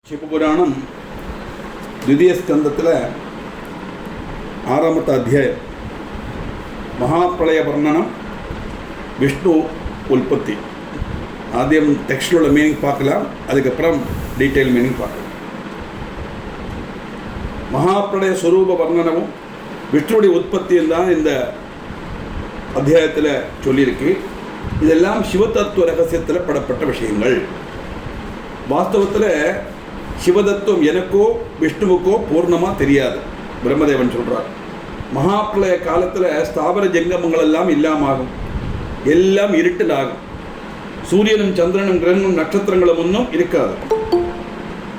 ಶಿವಪುರಾಣಂ ದ್ವಿತೀಯ ಸ್ಕಂದத்தில் 6வது அத்தியாயம் மகாபிரளய வர்ணனம் விஷ்ணு உற்பத்தி. ஆദ്യം டெக்ஸ்டில் உள்ள மீனிங் பார்க்கலாம், அதுக்கப்புறம் டீட்டெயில் மீனிங் பார்க்கலாம். மகாபிரளய ஸ்வரூப வர்ணனமும் விஷ்ணுடைய உற்பத்தியும் தான் இந்த அத்தியாயத்தில் சொல்லியிருக்கு. இதெல்லாம் சிவதத்துவ ரகசியத்தில் படப்பட்ட விஷயங்கள். வாஸ்தவத்தில் சிவதத்துவம் எனக்கோ விஷ்ணுவுக்கோ பூர்ணமாக தெரியாது. பிரம்மதேவன் சொல்கிறார், மகாபிரளய காலத்தில் ஸ்தாவர ஜங்கமங்கள் எல்லாம் இல்லாமாகும், எல்லாம் இருட்டில் ஆகும். சூரியனும் சந்திரனும் கிரகமும் நட்சத்திரங்களும் ஒன்றும் இருக்காது.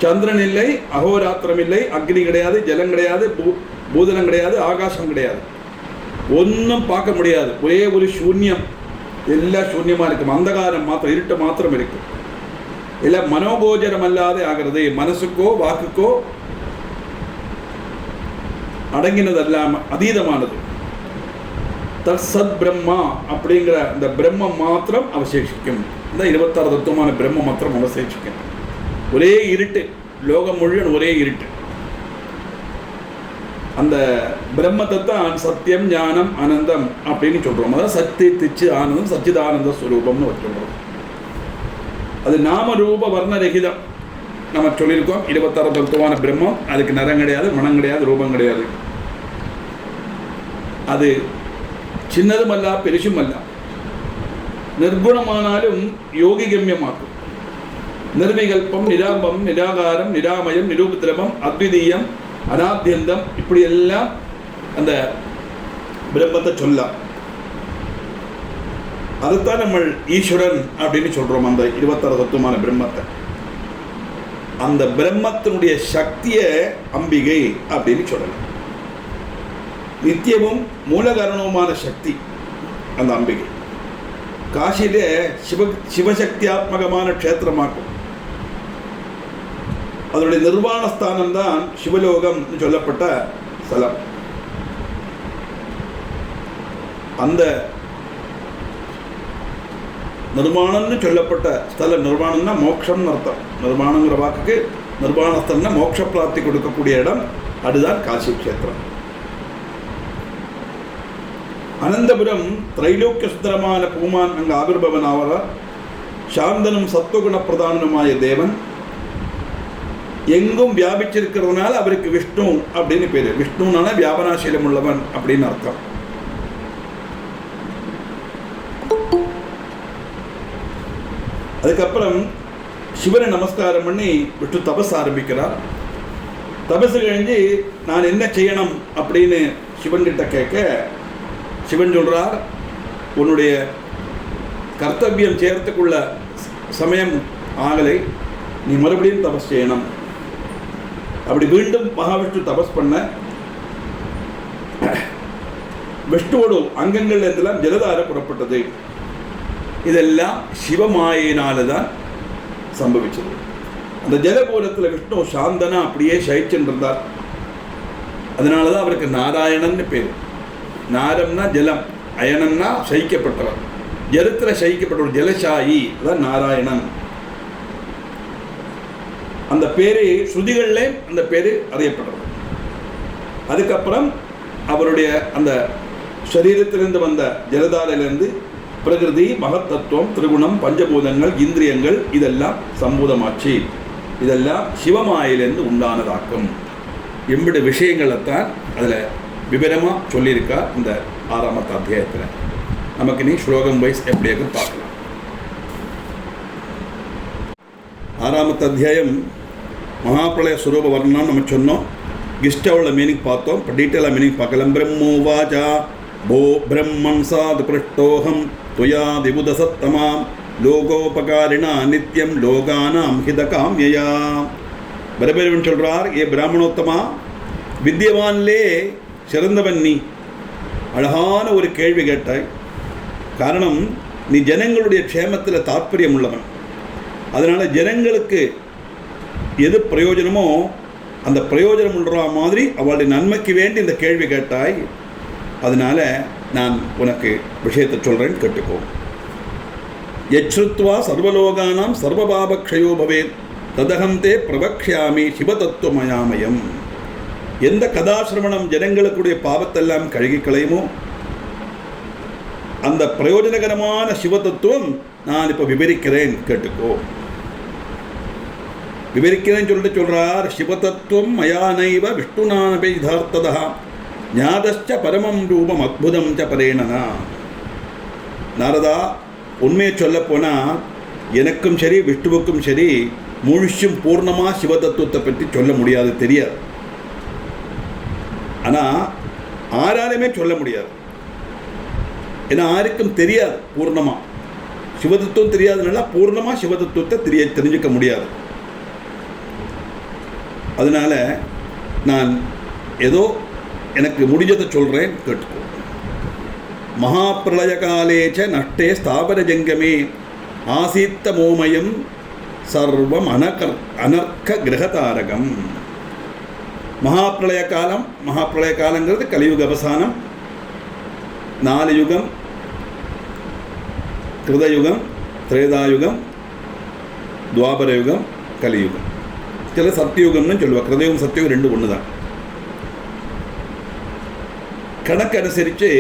சந்திரன் இல்லை, அகோராத்திரம் இல்லை, அக்னி கிடையாது, ஜலம் கிடையாது, பூதனம் கிடையாது, ஆகாசம் கிடையாது, ஒன்றும் பார்க்க முடியாது. ஒரே ஒரு சூன்யம், எல்லாம் சூன்யமாக இருக்கும். அந்தகாரம் மாத்திரம், இருட்டு மாத்திரம் இருக்கும். எல்லாம் மனோகோச்சரம் அல்லாத ஆகிறது. மனசுக்கோ வாக்குக்கோ அடங்கினது அல்லாம அதீதமானது. தற்சத் பிரம்மா அப்படிங்கிற இந்த பிரம்மம் மாத்திரம் அவசேஷிக்கும். இந்த 26 தத்துவமான பிரம்மம் மாத்திரம் அவசேஷிக்கும். ஒரே இருட்டு, லோகம் முழுவதும் ஒரே இருட்டு. அந்த பிரம்மத்தை தான் சத்தியம் ஞானம் ஆனந்தம் அப்படின்னு சொல்றோம். அதாவது சக்தி திச்சு ஆனந்தம் சச்சிதானந்த ஸ்வரூபம்னு சொல்றோம். அது நாம ரூப வர்ணரகிதம். நம்ம சொல்லியிருக்கோம், 26 தத்துவமான பிரம்மம். அதுக்கு நிறம் கிடையாது, மனம் கிடையாது, ரூபம் கிடையாது. அது சின்னதும் அல்ல, பெருசும் அல்ல. நிர்குணமானாலும் யோகி கம்யமாக்கும். நிர்விகல்பம், நிராபம், நிராகாரம், நிராமயம், நிரூபத்திரமம், அத்விதீயம், அனாத்தியந்தம், இப்படி எல்லாம் அந்த பிரம்மத்தை சொல்லலாம். அதுதான் நம்ம ஈஸ்வரன் அப்படின்னு சொல்றோம். அந்த 26 தத்துவமான பிரம்மத்தை, அந்த பிரம்மத்தினுடைய சக்தியை அம்பிகை அப்படின்னு சொல்லலாம். நித்தியமும் மூலகாரணவுமான சக்தி அந்த அம்பிகை. காசியிலே சிவசக்தியாத்மகமான க்ஷேத்திரமாக்கும். அதனுடைய நிர்வாணஸ்தானம் தான் சிவலோகம் சொல்லப்பட்ட ஸ்தலம். அந்த நிர்வாணம்னு சொல்லப்பட்ட ஸ்தலம், நிர்வாணம்னா மோட்சம்னு அர்த்தம். நிர்வாணங்கிற வாக்குக்கு நிர்வாணஸ்தலம்னா மோட்ச பிராப்தி கொடுக்கக்கூடிய இடம். அதுதான் காசி க்ஷேத்திரம். அனந்தபுரம் திரைலோக்கிய சுந்தரமான பூமான் அங்கு ஆவிர்பவன் ஆவார். சாந்தனும் சத்துவகுண பிரதானனுமாய தேவன் எங்கும் வியாபிச்சிருக்கிறதுனால அவருக்கு விஷ்ணு அப்படின்னு பேரு. விஷ்ணுனால வியாபனாசீலம் உள்ளவன் அப்படின்னு அர்த்தம். அதுக்கப்புறம் சிவனை நமஸ்காரம் பண்ணி விஷ்ணு தபஸ் ஆரம்பிக்கிறார். தபசு கழிஞ்சு நான் என்ன செய்யணும் அப்படின்னு சிவன் கிட்ட கேட்க, சிவன் சொல்றார், உன்னுடைய கர்த்தவியம் செய்யறதுக்குள்ள சமயம் ஆகலை, நீ மறுபடியும் தபஸ் செய்யணும். அப்படி மீண்டும் மகாவிஷ்ணு தபஸ் பண்ண விஷ்ணுவோடு அங்கங்கள் இருந்தெல்லாம் ஜலதார புறப்பட்டது. இதெல்லாம் சிவமாயினால தான் சம்பவிச்சது. அந்த ஜலபூரத்தில் விஷ்ணு சாந்தனா அப்படியே சயிச்சுருந்தார். அதனால தான் அவருக்கு நாராயணன்னு பேர். நாரம்னா ஜலம், அயனம்னா சயிக்கப்பட்டவர். ஜலத்தில் சயிக்கப்பட்டவர் ஜலசாயி, அதான் நாராயணன். அந்த பேரு ஸ்ருதிகளிலே அந்த பேரு அறியப்படுறது. அதுக்கப்புறம் அவருடைய அந்த சரீரத்திலிருந்து வந்த ஜலதாரிலிருந்து பிரகிருதி, மகத்தத்துவம், திரிகுணம், பஞ்சபூதங்கள், இந்திரியங்கள் இதெல்லாம் சம்பூதமாச்சு. இதெல்லாம் சிவமாயிலிருந்து உண்டானதாக்கும். எம்பது விஷயங்களைத்தான் அதில் விவரமாக சொல்லியிருக்கா இந்த 6வது அத்தியாயத்தில். நமக்கு நீ ஸ்லோகம் வைஸ் எப்படியாக பார்க்கலாம். 6வது அத்தியாயம் மகாபிரளய ஸ்வரூப வர்ணனம் நம்ம சொன்னோம். கிஷ்டவுள்ள மீனிங் பார்த்தோம். இப்போ டீட்டெயிலாக மீனிங் பார்க்கலாம். பிரம்மோ வாஜா போ பிரம்மன் சாது பிரஷ்டோகம் துயா விபுதசத்தமாம் லோகோபகாரிணா நித்தியம் லோகானாம் ஹிதகாம்யயா. பரபரவன் சொல்றார், ஏ பிராமணோத்தமா, வித்யவான்லே சிறந்தவன் நீ. அழகான ஒரு கேள்வி கேட்டாய். காரணம், நீ ஜனங்களுடைய க்ஷேமத்தில் தாற்பயம் உள்ளவன். அதனால் ஜனங்களுக்கு எது பிரயோஜனமோ அந்த பிரயோஜனம் உள்ள மாதிரி அவளுடைய நன்மைக்கு வேண்டி இந்த கேள்வி கேட்டாய். அதனால் நான் உனக்கு விஷயத்தை சொல்கிறேன்னு கேட்டுக்கோ. யச்ருத்வா சர்வலோகானாம் சர்வபாபக்ஷயோ பவேத் ததகம் தே பிரவக்ஷாமி சிவதத்துவமயாமயம். எந்த கதாசிரமணம் ஜனங்களுக்குடைய பாவத்தெல்லாம் கழுகி களையுமோ அந்த பிரயோஜனகரமான சிவதத்துவம் நான் இப்போ விவரிக்கிறேன், கேட்டுக்கோ. விவரிக்கிறேன்னு சொல்லிட்டு சொல்றார். சிவதத்துவம் மயானைவ விஷ்ணுநானபைதார்த்ததா ஞாதச்ச பரமம் ரூபம் அத்புதம் ச பரேணனா. நாரதா, உண்மையை சொல்ல போனால் எனக்கும் சரி விஷ்ணுவுக்கும் சரி முழுசும் பூர்ணமாக சிவதத்துவத்தை பற்றி சொல்ல முடியாது, தெரியாது. ஆனால் ஆராலுமே சொல்ல முடியாது. ஏன்னா யாருக்கும் தெரியாது பூர்ணமாக சிவதத்துவம் தெரியாதனால பூர்ணமாக சிவதத்துவத்தை தெரிஞ்சுக்க முடியாது. அதனால நான் ஏதோ எனக்கு முடிஞ்சதை சொல்கிறேன், கேட்டுக்கோ. மகாபிரளய காலேச்ச நஷ்டே ஸ்தாபர ஜங்கமே ஆசீத்த மோமயம் சர்வம் அனர்க்க கிரகதாரகம். மகாபிரளய காலங்கிறது கலியுக அவசானம். 4 யுகம், கிருதயுகம், திரேதாயுகம், துவாபர யுகம், கலியுகம். சில சத்தியுகம்னு சொல்லுவாள். கிருதயுகம் சத்தியுகம் 2 ஒன்று தான். கணக்கு அனுசரித்து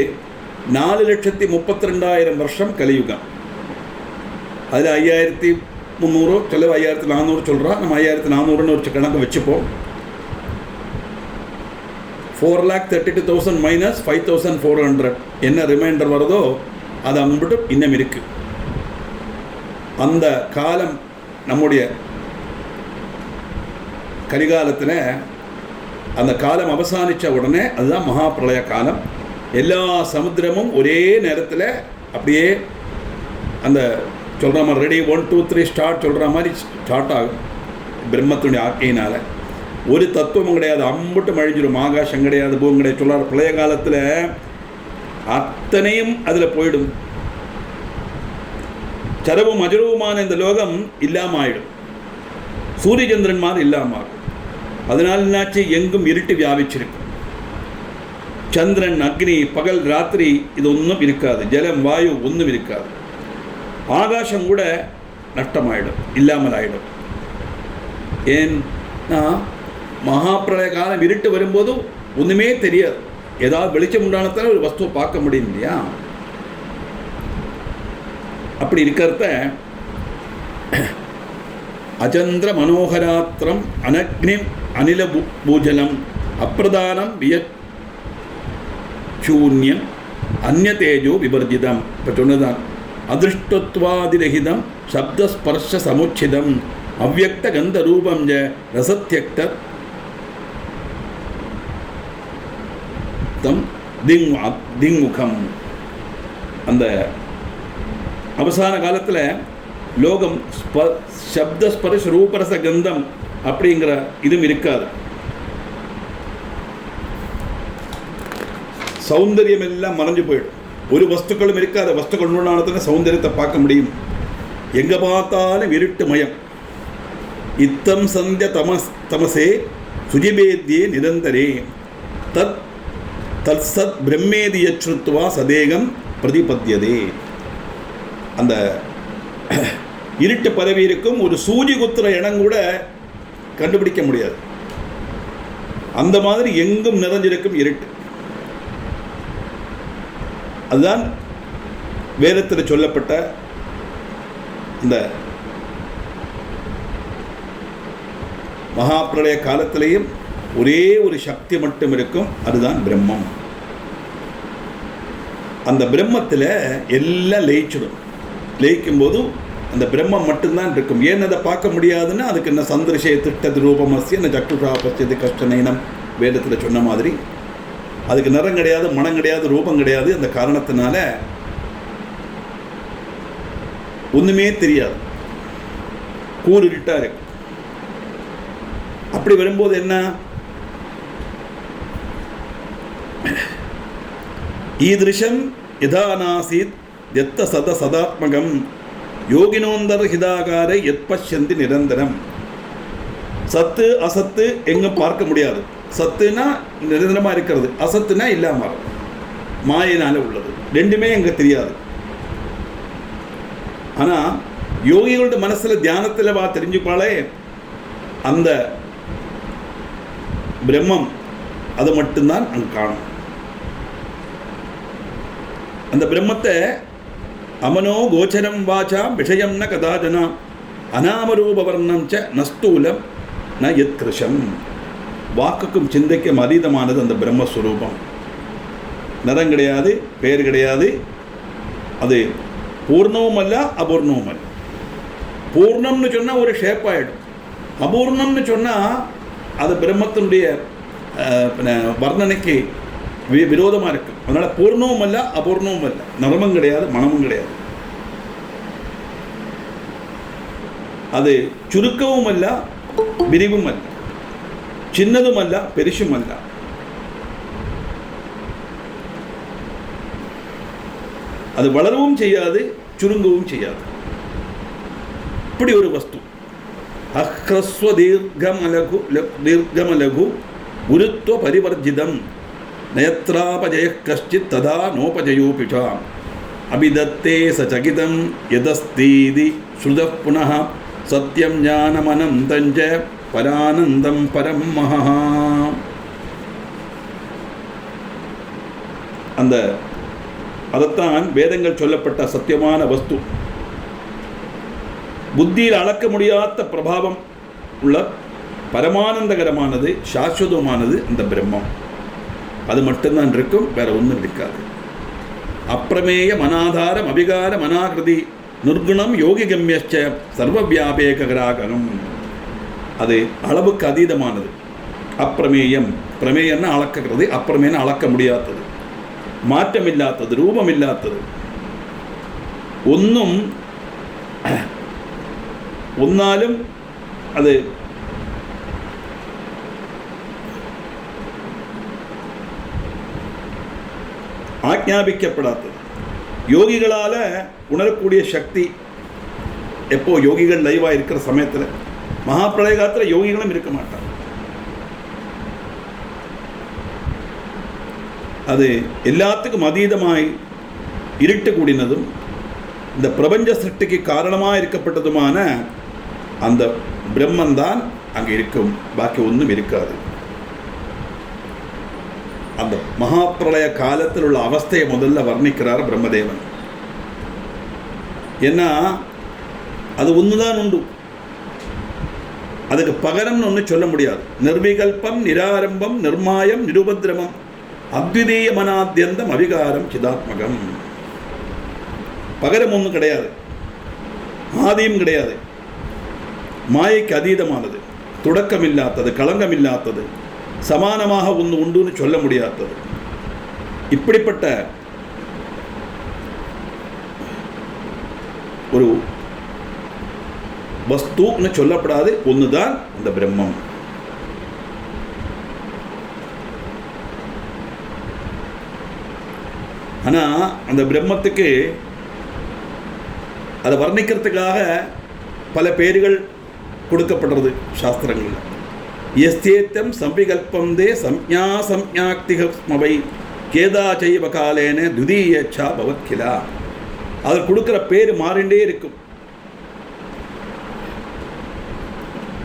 4,32,000 வருஷம் கலியுகம். அதில் 5,300, சில 5,400 சொல்கிறா. நம்ம 5,400ன்னு ஒரு கணக்கு வச்சுப்போம். 4,32,000 மைனஸ் 5,400 என்ன ரிமைண்டர் வருதோ அது அம்பிட்டு இன்னும் இருக்கு. அந்த காலம் நம்முடைய கலிகாலத்தில் அந்த காலம் அவசானித்த உடனே அதுதான் மகாபிரளய காலம். எல்லா சமுத்திரமும் ஒரே நேரத்தில் அப்படியே அந்த சொல்கிற மாதிரி ரெடி 1 2 3 ஸ்டார்ட் சொல்கிற மாதிரி ஸ்டார்ட் ஆகும். பிரம்மத்தினுடைய ஆக்கையினால் ஒரு தத்துவமும் கிடையாது, அம்புட்டு மழிஞ்சிடும். ஆகாசம் கிடையாது, பூமி கிடையாது. சொல்கிறார் பிரளய காலத்தில் அத்தனையும் அதில் போயிடும். சரவும் அஜரவுமான இந்த லோகம் இல்லாமல் ஆயிடும். சூரிய சந்திரன் மாதிரி இல்லாமல் ஆகும். அதனால் என்னாச்சு, எங்கும் இருட்டு வியாபிச்சிருக்கு. சந்திரன், அக்னி, பகல், ராத்திரி இது ஒன்றும் இருக்காது. ஜலம், வாயு ஒன்றும் இருக்காது. ஆகாசம் கூட நஷ்டமாயிடும், இல்லாமல் ஆயிடும். ஏன்னா மகாபிரளய காலம் இருட்டு வரும்போது ஒன்றுமே தெரியாது. ஏதாவது வெளிச்சம் உண்டானத்தால் ஒரு வஸ்துவை பார்க்க முடியும் இல்லையா? அப்படி இருக்கிறத அச்சந்திர மனோகராத்திரம் அனக்னி அனில பூஜலம் அப்பிரதானம் வியச்சூன்யம் அந்நிய தேஜோ விவர்ஜிதம். இப்போ சொன்னதான் அதிருஷ்டத்வாதிரகிதம் சப்தஸ்பர்ஷ சமுச்சிதம் அவ்வக்த கந்த ரூபம் ஜ ரசத்யக்த தம் திங்முகம். அந்த அவசான காலத்தில் லோகம் சப்தஸ்பர்ஷ ரூபரச கந்தம் அப்படிங்கிற இதுவும் இருக்காது. சௌந்தரியம் எல்லாம் மறைஞ்சு போயிடும். ஒரு வஸ்துக்களும் இருக்காத. வஸ்துக்கள் உண்டானதுல சௌந்தரியத்தை பார்க்க முடியும். எங்கே பார்த்தாலும் இருட்டு மயம். இத்தம் சந்திய தமசே சுஜிபேத்தியே நிரந்தரே தத் தத் சத் பிரம்மேதி யச்ருத்வா சதேகம் பிரதிபத்தியதே. அந்த இருட்டு பரவி இருக்கும். ஒரு சூஜி குத்துற இடம் கூட கண்டுபிடிக்க முடியாது. அந்த மாதிரி எங்கும் நிறைஞ்சிருக்கும் இருட்டு. அதுதான் வேதத்தில் சொல்லப்பட்ட இந்த மகாபிரளய காலத்திலேயும் ஒரே ஒரு சக்தி மட்டும் இருக்கும். அதுதான் பிரம்மம். அந்த பிரம்மத்தில் எல்லாம் லயிச்சிடும். லயிக்கும் போது அந்த பிரம்மம் மட்டும்தான் இருக்கும். ஏன் அதை பார்க்க முடியாதுன்னா அதுக்கு என்ன சந்திரசே திட்டது ரூபமஸ்ய என்ன சக்ஷுஷா பசியது கஷ்டநயனம் வேதத்தில் சொன்ன மாதிரி அதுக்கு நிறம் கிடையாது, மனம் கிடையாது, ரூபம் கிடையாது. அந்த காரணத்தினால ஒன்றுமே தெரியாது. கூறிட்டா இருக்கு. அப்படி வரும்போது என்ன, ஈதிருஷம் யதானாசீத் எத்த சத சதாத்மகம் யோகினோந்தர் ஹிதாகார எத்பஷ்யந்தி நிரந்தரம். சத்து அசத்து எங்கும் பார்க்க முடியாது. சத்துனா நிரந்தரமாக இருக்கிறது, அசத்துனா இல்லாமல் மாயினால உள்ளது. ரெண்டுமே எங்க தெரியாது. ஆனால் யோகிகளோட மனசில் தியானத்தில் தெரிஞ்சுப்பாளே அந்த பிரம்மம் அது மட்டும்தான் அங்கே காணும். அந்த பிரம்மத்தை அமனோ கோச்சரம் வாச்சாம் விஷயம் ந கதாஜனா அநாமரூபவர்ணம் ச நஸ்தூலம் ந யத்கிருஷம். வாக்குக்கும் சிந்தைக்கும் அதீதமானது அந்த பிரம்மஸ்வரூபம். நிறம் கிடையாது, பெயர் கிடையாது. அது பூர்ணவும் அல்ல, அபூர்ணவும் அல்ல. பூர்ணம்னு சொன்னால் ஒரு ஷேப் ஆகிடும். அபூர்ணம்னு சொன்னால் அது பிரம்மத்தினுடைய வர்ணனைக்கு விரோதமாக இருக்கு. அதனால் பூர்ணவும் அல்ல, அபூர்ணவும் அல்ல. நிறமும் கிடையாது, மனமும் கிடையாது. அது சுருக்கவும் அல்ல, விரிவும் அல்ல, சின்னதும் அல்ல, பெருசும் அல்ல. அது வளரவும் செய்யாது, சுருங்கவும் செய்யாது. இப்படி ஒரு வஸ்து. அஹ்ரஸ்வ தீர்க்கமலகு குருத்துவ பரிவர்ஜிதம் நயத்ராபஜய கஷ்டித் ததா நோபஜயோபிஷா அபிதத்தே சகிதம் யதஸ்தீதி ஸ்ருதः புனः சத்யம் ஞானமனந்தஞ்ச பரானந்தம் பரம் மஹா. அதைத்தான் வேதங்கள் சொல்லப்பட்ட சத்தியமான வஸ்து. புத்தியில் அளக்க முடியாத பிரபாவம் உள்ள பரமானந்தகரமானது, சாஸ்வதமானது அந்த பிரம்மம். அது மட்டும்தான் இருக்கும், வேற ஒன்றும் இருக்காது. அப்பிரமேய மனாதாரம் அபிகார மனாகிருதி நிர்குணம் யோகி கம்யச்ச சர்வ வியாபேகராகனம். அது அளவுக்கு அதீதமானது. அப்பிரமேயம், பிரமேயம்னா அளக்கிறது, அப்பிரமேயம்னா அளக்க முடியாதது, மாற்றமில்லாதது, ரூபமில்லாதது. ஒன்னாலும் அது ஆக்ஞாபிக்கப்படாதது. யோகிகளால் உணரக்கூடிய சக்தி எப்போ யோகிகள் லைவாக இருக்கிற சமயத்தில், மகாபிரளய காலத்தில் யோகிகளும் இருக்க மாட்டாங்க. அது எல்லாத்துக்கும் அதீதமாய் இருட்டு கூடினதும் இந்த பிரபஞ்ச சிருஷ்டிக்கு காரணமாக இருக்கப்பட்டதுமான அந்த பிரம்மந்தான் அங்கே இருக்கும், பாக்கி ஒன்றும் இருக்காது. அந்த மகாபிரளய காலத்தில் உள்ள அவஸ்தையை முதல்ல வர்ணிக்கிறார் பிரம்மதேவன். ஏன்னா அது ஒன்றுதான் உண்டு, அதுக்கு பகரம்னு ஒன்று சொல்ல முடியாது. நிர்விகல்பம் நிராரம்பம் நிர்மாயம் நிருபத்ரமம் அத்விதீய மனாத்யந்தம் அவிகாரம் சிதாத்மகம். பகரம் ஒன்றும் கிடையாது, ஆதியும் கிடையாது. மாயைக்கு அதீதமானது, தொடக்கமில்லாதது, களங்கமில்லாதது, சமானமாக ஒன்று உண்டுன்னு சொல்ல முடியாதது. இப்படிப்பட்ட ஒரு வஸ்துன்னு சொல்லப்படாது ஒன்றுதான் அந்த பிரம்மம். ஆனால் அந்த பிரம்மத்துக்கு அதை வர்ணிக்கிறதுக்காக பல பேர்கள் கொடுக்கப்படுறது சாஸ்திரங்களில். எஸ்தேத்தம் சம்பிகல்பம் தே சம்ஞா சம்ஞாக்திகஸ்மவை கேதாச்சைவ காலேன துதீயச்சா பவத்கிலா. அதில் கொடுக்குற பேர் மாறிண்டே இருக்கும்.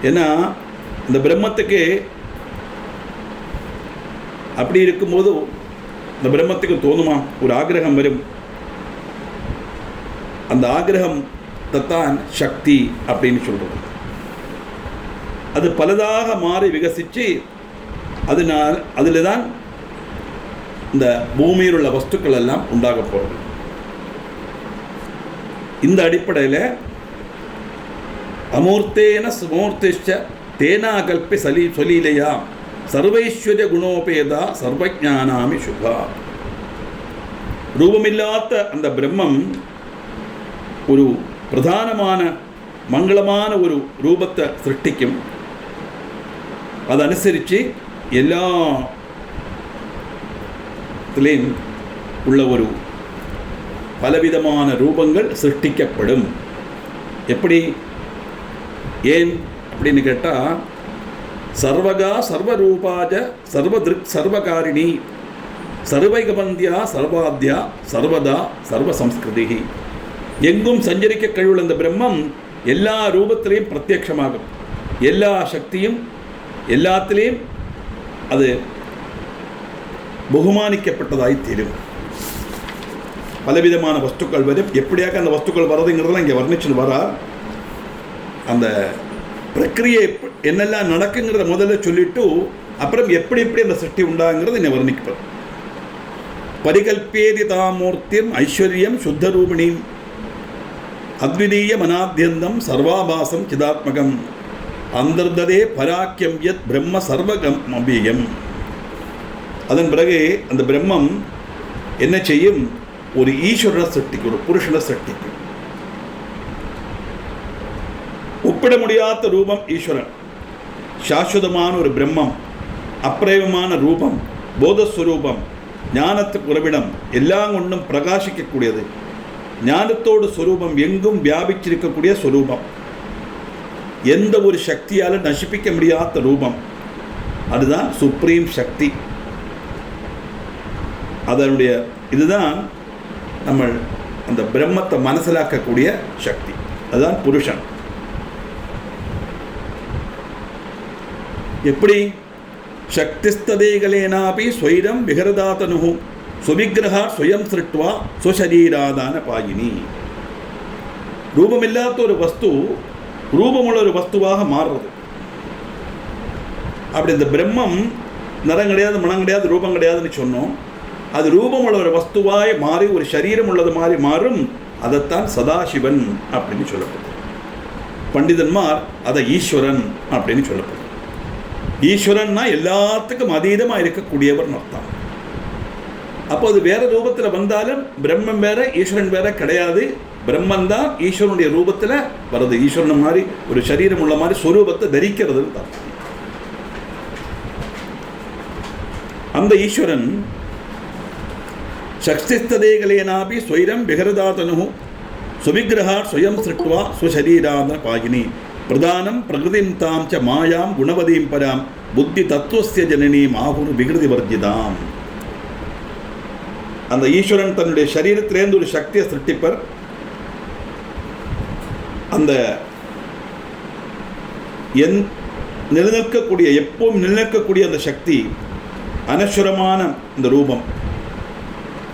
ஏன்னா இந்த பிரம்மத்துக்கு அப்படி இருக்கும்போது இந்த பிரம்மத்துக்கு தோணுமா, ஒரு ஆக்கிரகம் வரும். அந்த ஆக்கிரகம் தான் சக்தி அப்படின்னு சொல்கிறது. அது பலதாக மாறி விகசித்து அதில் தான் இந்த பூமியில் உள்ள வஸ்துக்கள் எல்லாம் உண்டாக போகிறது. இந்த அடிப்படையில் அமூர்த்தேன சுமூர்த்திஷ்ட தேனா கல்பி சொலீலையா சர்வைஸ்வர்ய குணோபேதா சர்வஜானாமி சுபா. ரூபமில்லாத அந்த பிரம்மம் ஒரு பிரதானமான மங்களமான ஒரு ரூபத்தை சிருஷ்டிக்கும். அதனுசரித்து எல்லாத்திலையும் உள்ள ஒரு பலவிதமான ரூபங்கள் சிருஷ்டிக்கப்படும். எப்படி, ஏன் அப்படின்னு கேட்டால், சர்வகா சர்வரூபாஜ சர்வதிருக் சர்வகாரிணி சர்வைகபந்தியா சர்வாத்யா சர்வதா சர்வசம்ஸ்கிருதி. எங்கும் சஞ்சரிக்க கழிவுள்ள இந்த பிரம்மம் எல்லா ரூபத்திலையும் பிரத்யட்சமாகும். எல்லா சக்தியும் எல்லாத்திலையும் அது பகுமானிக்கப்பட்டதாய் தீரும். பலவிதமான வஸ்துக்கள் வரும். எப்படியாக அந்த வஸ்துக்கள் வர்றதுங்கிறதெல்லாம் இங்கே வர்ணிச்சுன்னு வரா. அந்த பிரக்கிரியை என்னெல்லாம் நடக்குங்கிறத முதல்ல சொல்லிட்டு அப்புறம் எப்படி எப்படி அந்த சிருஷ்டி உண்டாங்கிறது என்னை வர்ணிக்கப்படும். பரிகல்பேதி தாமூர்த்தியம் ஐஸ்வர்யம் சுத்தரூபிணீம் அத்விதீய மனாத்யந்தம் சர்வாபாசம் சிதாத்மகம் அந்தர்ததே பராக்கியம் யத் பிரம்ம சர்வகம் அபியம். அதன் பிறகு அந்த பிரம்மம் என்ன செய்யும்? ஒரு ஈஸ்வரனை சிருஷ்டிக்கும், ஒரு புருஷனை சிருஷ்டிக்கும். ஒப்பிட முடியாத ரூபம் ஈஸ்வரன், சாஸ்வதமான ஒரு பிரம்மம், அப்பிரயமான ரூபம், போதஸ்வரூபம், ஞானத்துக்கு உறவிடம், எல்லாம் ஒன்றும் பிரகாசிக்கக்கூடியது, ஞானத்தோடு ஸ்வரூபம், எங்கும் வியாபிச்சிருக்கக்கூடிய ஸ்வரூபம், எந்த ஒரு சக்தியால் நசிப்பிக்க முடியாத ரூபம். அதுதான் சுப்ரீம் சக்தி. அதனுடைய இதுதான் நம்ம அந்த பிரம்மத்தை மனசிலாக்கக்கூடிய சக்தி. அதுதான் புருஷன். எப்படி? சக்திஸ்ததேகலேனாபி ஸ்வைரம் விகரதாதனு சுவிக்கிரகா ஸ்வயம் சிருட்வா சுசரீராதான பாயினி. ரூபமில்லாத ஒரு வஸ்து ரூபமுள்ள ஒரு வஸ்துவாக மாறுறது. அப்படி இந்த பிரம்மம் நிறம் கிடையாது, மனம் கிடையாது, ரூபம் கிடையாதுன்னு சொன்னோம். அது ரூபமுள்ள ஒரு வஸ்துவாய் மாறி ஒரு சரீரம் உள்ளது மாதிரி மாறும். அதைத்தான் சதாசிவன் அப்படின்னு சொல்லப்படுது. பண்டிதன்மார் அதை ஈஸ்வரன் அப்படின்னு சொல்லப்படுது. ஈஸ்வரன்னா எல்லாத்துக்கும் அதீதமாக இருக்கக்கூடியவர் அர்த்தம். அப்போ அது வேற ரூபத்தில் வந்தாலும் பிரம்மம் வேற ஈஸ்வரன் வேற கிடையாது. பிரம்மன் தான் ஈஸ்வரனுடைய ரூபத்தில் வருது. ஈஸ்வரன் மாதிரி ஒரு சரீரம் உள்ள மாதிரி ஸ்வரூபத்தை தரிக்கிறதுன்னு தான். அந்த ஈஸ்வரன் சக்திஸ்ததேகலேனாபி ஸ்வைரம் விகரதாதனு சுவிக்கிரகா ஸ்வயம் சிருட்வா ஸ்வசரீராதன பாகினி பிரதானம் பிரகிருதிம் தாம் ச மாயாம் குணவதீம் பராம் புத்தி தத்துவஸ்ய ஜனனீம் ஆகுர் விகிருதி வர்ஜிதாம். அந்த ஈஸ்வரன் தன்னுடைய சரீரத்திலேருந்து ஒரு சக்தியை சிருஷ்டிப்பர். அந்த நிலநிற்கக்கூடிய எப்பவும் நிலநிற்கக்கூடிய அந்த சக்தி அனஸ்வரமான இந்த ரூபம்,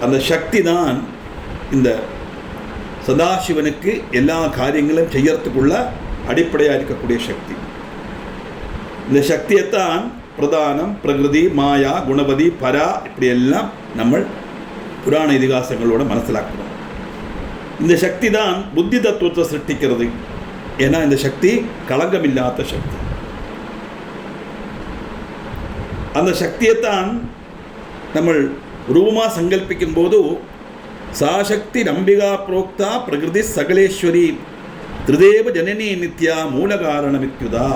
அந்த சக்தி தான் இந்த சதாசிவனுக்கு எல்லா காரியங்களும் செய்யறதுக்குள்ள அடிப்படையாக இருக்கக்கூடிய சக்தி. இந்த சக்தியைத்தான் பிரதானம் பிரகிருதி மாயா குணவதி பரா இப்படியெல்லாம் நம்ம புராண இதிகாசங்களோட மனசிலாக்கணும். இந்த சக்தி தான் புத்தி தத்துவத்தை சிருஷ்டிக்கிறது. ஏன்னா இந்த சக்தி களங்கமில்லாத சக்தி. அந்த சக்தியைத்தான் நம்ம ரூபமாக சங்கல்பிக்கும் போது சாசக்தி நம்பிகா புரோக்தா பிரகிருதி சகலேஸ்வரி திருதேவ ஜனனி நித்யா மூலகாரணமித்யுதா.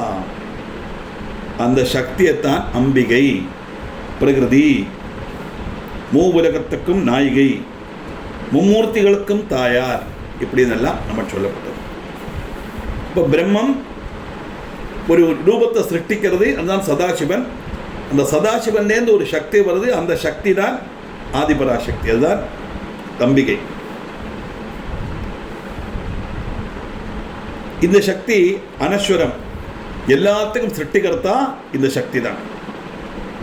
அந்த சக்தியைத்தான் அம்பிகை, பிரகிருதி, மூவுலகத்துக்கும் நாயிகை, மும்மூர்த்திகளுக்கும் தாயார் இப்படின்னெல்லாம் நம்ம சொல்லப்பட்டது. இப்போ பிரம்மம் ஒரு ரூபத்தை சிருஷ்டிக்கிறது, அதுதான் சதாசிவன். அந்த சதாசிவன்லேருந்து ஒரு சக்தி வருது, அந்த சக்தி தான் ஆதிபராசக்தி, அதுதான் அம்பிகை. இந்த சக்தி அனஸ்வரம், எல்லாத்துக்கும் சிருஷ்டிகர்த்தா இந்த சக்தி தான்.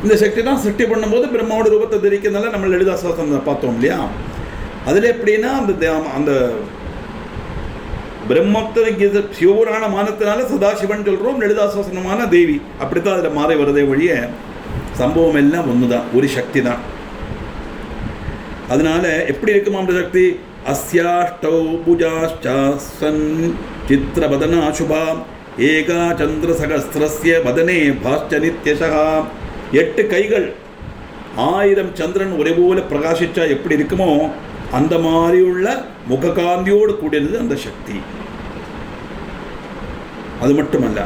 இந்த சக்தி தான் சிருஷ்டி பண்ணும்போது பிரம்மாவோட ரூபத்தை தரிக்கிறதுனால நம்ம லலிதா சகஸ்ரநாமத்தை பார்த்தோம் இல்லையா. அதில் எப்படின்னா அந்த பிரம்மத்திற்கு சிவபுராண மானத்தினால சதாசிவன் சொல்கிறோம், லலிதா சகஸ்ரநாமமான தேவி. அப்படித்தான் அதில் மாறி வருதே ஒழிய சம்பவம் எல்லாம் ஒன்று தான், ஒரு சக்தி தான். அதனால எப்படி இருக்குமா அந்த சக்தி? அஸ்யாஷ்டௌ புஜாஷ்சாஸ்வன் சித்திரவதனா சுபா ஏகா சந்திர சகஸ்ரஸ்ய வதனே பாஷ்ச நித்யசா. 8 கைகள், 1000 சந்திரன் ஒரே போல பிரகாசிச்சா எப்படி இருக்குமோ அந்த மாதிரி உள்ள முககாந்தியோடு கூடியது அந்த சக்தி. அது மட்டுமல்ல,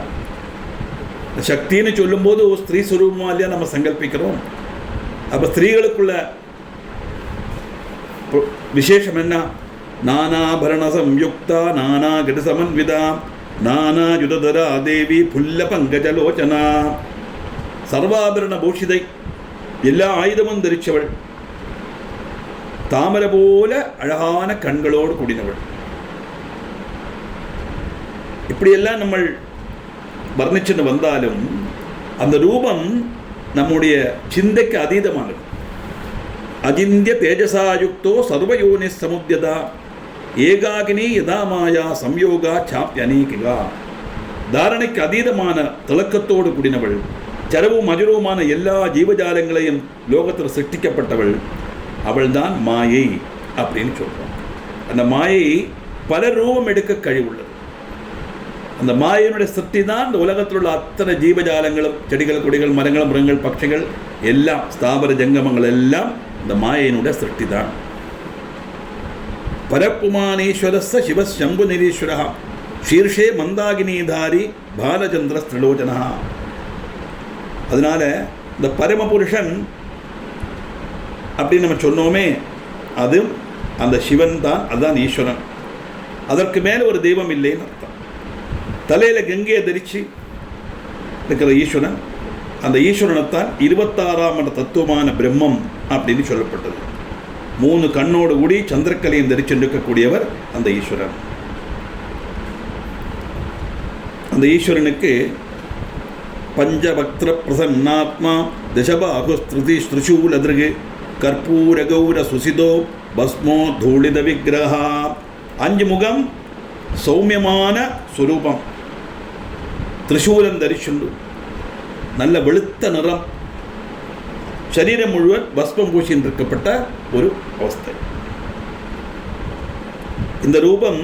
சக்தின்னு சொல்லும்போது ஸ்திரீ சுரூபமா இல்லையா நம்ம சங்கல்பிக்கிறோம். அப்போ ஸ்திரீகளுக்குள்ள விசேஷம் என்ன? நானாபரண சம்யுக்தா நானா கட சமன்விதா நானா யுததரா தேவி புல்ல பங்கஜலோச்சனா. சர்வாபரண பூஷிதை, எல்லா ஆயுதமும் தரிச்சவள், தாமரை போல அழகான கண்களோடு கூடினவள். இப்படியெல்லாம் நம்ம வர்ணிச்சுன்னு வந்தாலும் அந்த ரூபம் நம்முடைய சிந்தைக்கு அதீதமானது. அஜிந்திய தேஜசாயுக்தோ சர்வயோனி சமுத்தியதா ஏகாகினி யதா மாயா சம்யோகா சாப்யனீகிகா. தாரணைக்கு அதீதமான திளக்கத்தோடு கூடினவள், சரவும் அஜரவுமான எல்லா ஜீவஜாலங்களையும் லோகத்தில் சிருஷ்டிக்கப்பட்டவள், அவள்தான் மாயை அப்படின்னு சொல்கிறோம். அந்த மாயை பல ரூபம் எடுக்க கழிவுள்ளது. அந்த மாயனுடைய சிருஷ்டி தான் இந்த உலகத்தில் உள்ள அத்தனை ஜீவஜாலங்களும், செடிகள், கொடிகள், மரங்கள், மிருகங்கள், பட்சிகள் எல்லாம், ஸ்தாவர ஜங்கமங்கள் எல்லாம் இந்த மாயனுடைய சிருஷ்டி தான். பரப்புமானீஸ்வரஸ்ய சிவ சம்பு நிரீஸ்வர சீர்ஷே மந்தாகினிதாரி பாலச்சந்திர ஸ்திரிலோச்சனா. அதனால இந்த பரமபுருஷன் அப்படின்னு நம்ம சொன்னோமே, அது அந்த சிவன் தான், அதுதான் ஈஸ்வரன். அதற்கு மேலே ஒரு தெய்வம் இல்லைன்னு அர்த்தம். தலையில் கங்கையை தரிச்சு இருக்கிற ஈஸ்வரன், அந்த ஈஸ்வரனைத்தான் 26ஆம் தத்துவமான பிரம்மம் அப்படின்னு சொல்லப்பட்டது. 3 கண்ணோடு கூடி சந்திரக்கலையும் தரிச்சிருக்கக்கூடியவர் அந்த ஈஸ்வரன். அந்த ஈஸ்வரனுக்கு பஞ்சபக்திர பிரசன்னாத்மா தசபாகுஸ்திருதி ஸ்திருசூலதிருகு கற்பூர கௌர சுசிதோ பஸ்மோ தூளித விக்கிரகா. 5 முகம், சௌமியமான சுரூபம், திரிசூலம் தரிச்சுண்டு, நல்ல வெளுத்த நிறம், சரீரம் முழுவன் பஸ்மம் பூசின்னு இருக்கப்பட்ட ஒரு அவஸ்தை. இந்த ரூபம்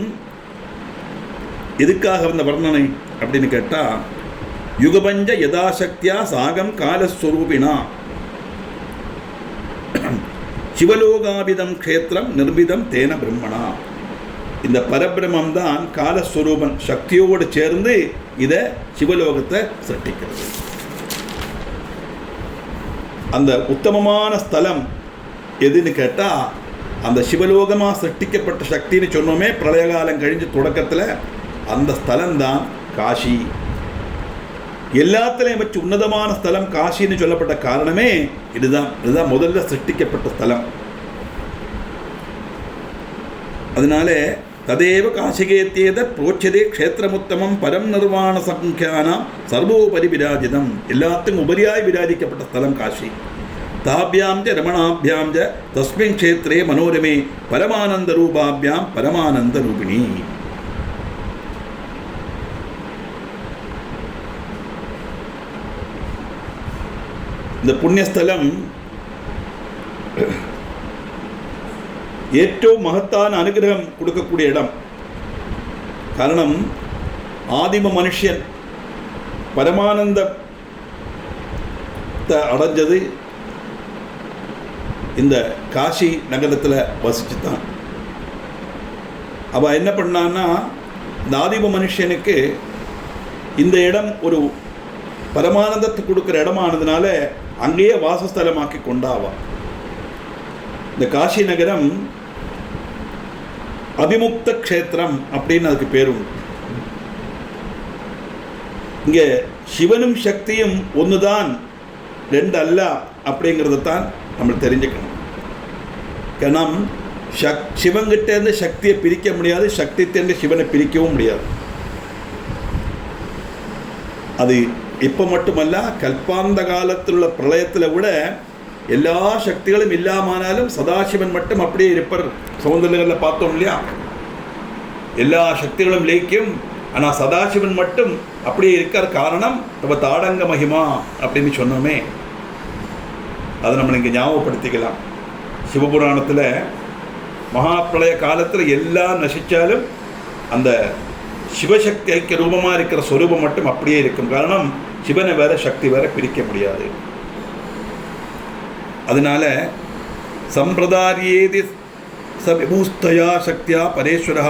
எதுக்காக வந்த வர்ணனை அப்படின்னு கேட்டால், யுகபஞ்ச யதாசக்தியா சாகம் காலஸ்வரூபினா சிவலோகாபிதம் க்ஷேத்திரம் நிர்மிதம் தேன பிரம்மணா. இந்த பரபிரமம் தான் காலஸ்வரூபன், சக்தியோடு சேர்ந்து இதை சிவலோகத்தை சிருஷ்டிக்கிறது. அந்த உத்தமமான ஸ்தலம் எதுன்னு கேட்டால், அந்த சிவலோகமாக சிருஷ்டிக்கப்பட்ட சக்தின்னு சொன்னோமே, பிரளயகாலம் கழிஞ்சு தொடக்கத்தில் அந்த ஸ்தலம்தான் காஷி. எல்லாத்துலேயும் வச்சு உன்னதமான ஸ்தலம் காஷின்னு சொல்லப்பட்ட காரணமே இதுதான். இதுதான் முதல்ல சிருஷ்டிக்கப்பட்ட ஸ்தலம். அதனால ததேவ காசிகேத்தியத புரோச்சதே க்ஷேத்திரமுத்தமம் பரம் நிர்வாண சங்கியானாம் சர்வோபரி விராஜிதம். எல்லாத்துக்கும் உபரியாய் விராஜிக்கப்பட்ட ஸ்தலம் காஷி. தாபியாம் ச ரமணாபியாம் ச தஸ்மின் க்ஷேத்ரே மனோரமே பரமானந்த ரூபாபியாம் பரமானந்த ரூபிணி. இந்த புண்ணியஸ்தலம் ഏറ്റവും മഹത്താன അനുഗ്രഹം കൊടുക്കக்கூடிய ഇടം. കാരണം ആദിമ മനുഷ്യൻ பரமானந்தத்தை அடைஞ்சது இந்த காஷி நகரத்தில் வசிச்சு தான். அவள் என்ன பண்ணான்னா, இந்த ஆதிம மனுஷனுக்கு இந்த இடம் ஒரு பரமானந்தத்தை கொடுக்குற இடமானதுனால அங்கேயே வாசஸ்தலமாக்கி கொண்டாவா. இந்த காஷி நகரம் அபிமுக்த க்ஷேத்திரம் அப்படின்னு அதுக்கு பேர் உண்டு. இங்கே சிவனும் சக்தியும் ஒன்றுதான், 2 அல்ல அப்படிங்கிறத தான் நம்ம தெரிஞ்சுக்கணும். காரணம் சிவங்கிட்டேருந்து சக்தியை பிரிக்க முடியாது, சக்தித்தேருந்து சிவனை பிரிக்கவும் முடியாது. அது இப்போ மட்டுமல்ல, கல்பாந்த காலத்தில் உள்ள பிரளயத்தில் கூட எல்லா சக்திகளும் இல்லாமனாலும் சதாசிவன் மட்டும் அப்படியே இருப்பர். சௌந்தர்யங்களில் பார்த்தோம் இல்லையா, எல்லா சக்திகளும் லயிக்கும், ஆனால் சதாசிவன் மட்டும் அப்படியே இருக்கிற காரணம் நம்ம தாடங்க மகிமா அப்படின்னு சொன்னோமே, அதை நம்ம இங்கே ஞாபகப்படுத்திக்கலாம். சிவபுராணத்தில் மகாபிரளய காலத்தில் எல்லாம் நசித்தாலும் அந்த சிவசக்தி ஐக்கிய ரூபமாக இருக்கிற ஸ்வரூபம் மட்டும் அப்படியே இருக்கும். காரணம் சிவனை வேற சக்தி வேற பிரிக்க முடியாது. அதனால சம்பிரதாரியேதி சவிபூஸ்தயா சக்தியா பரேஸ்வரா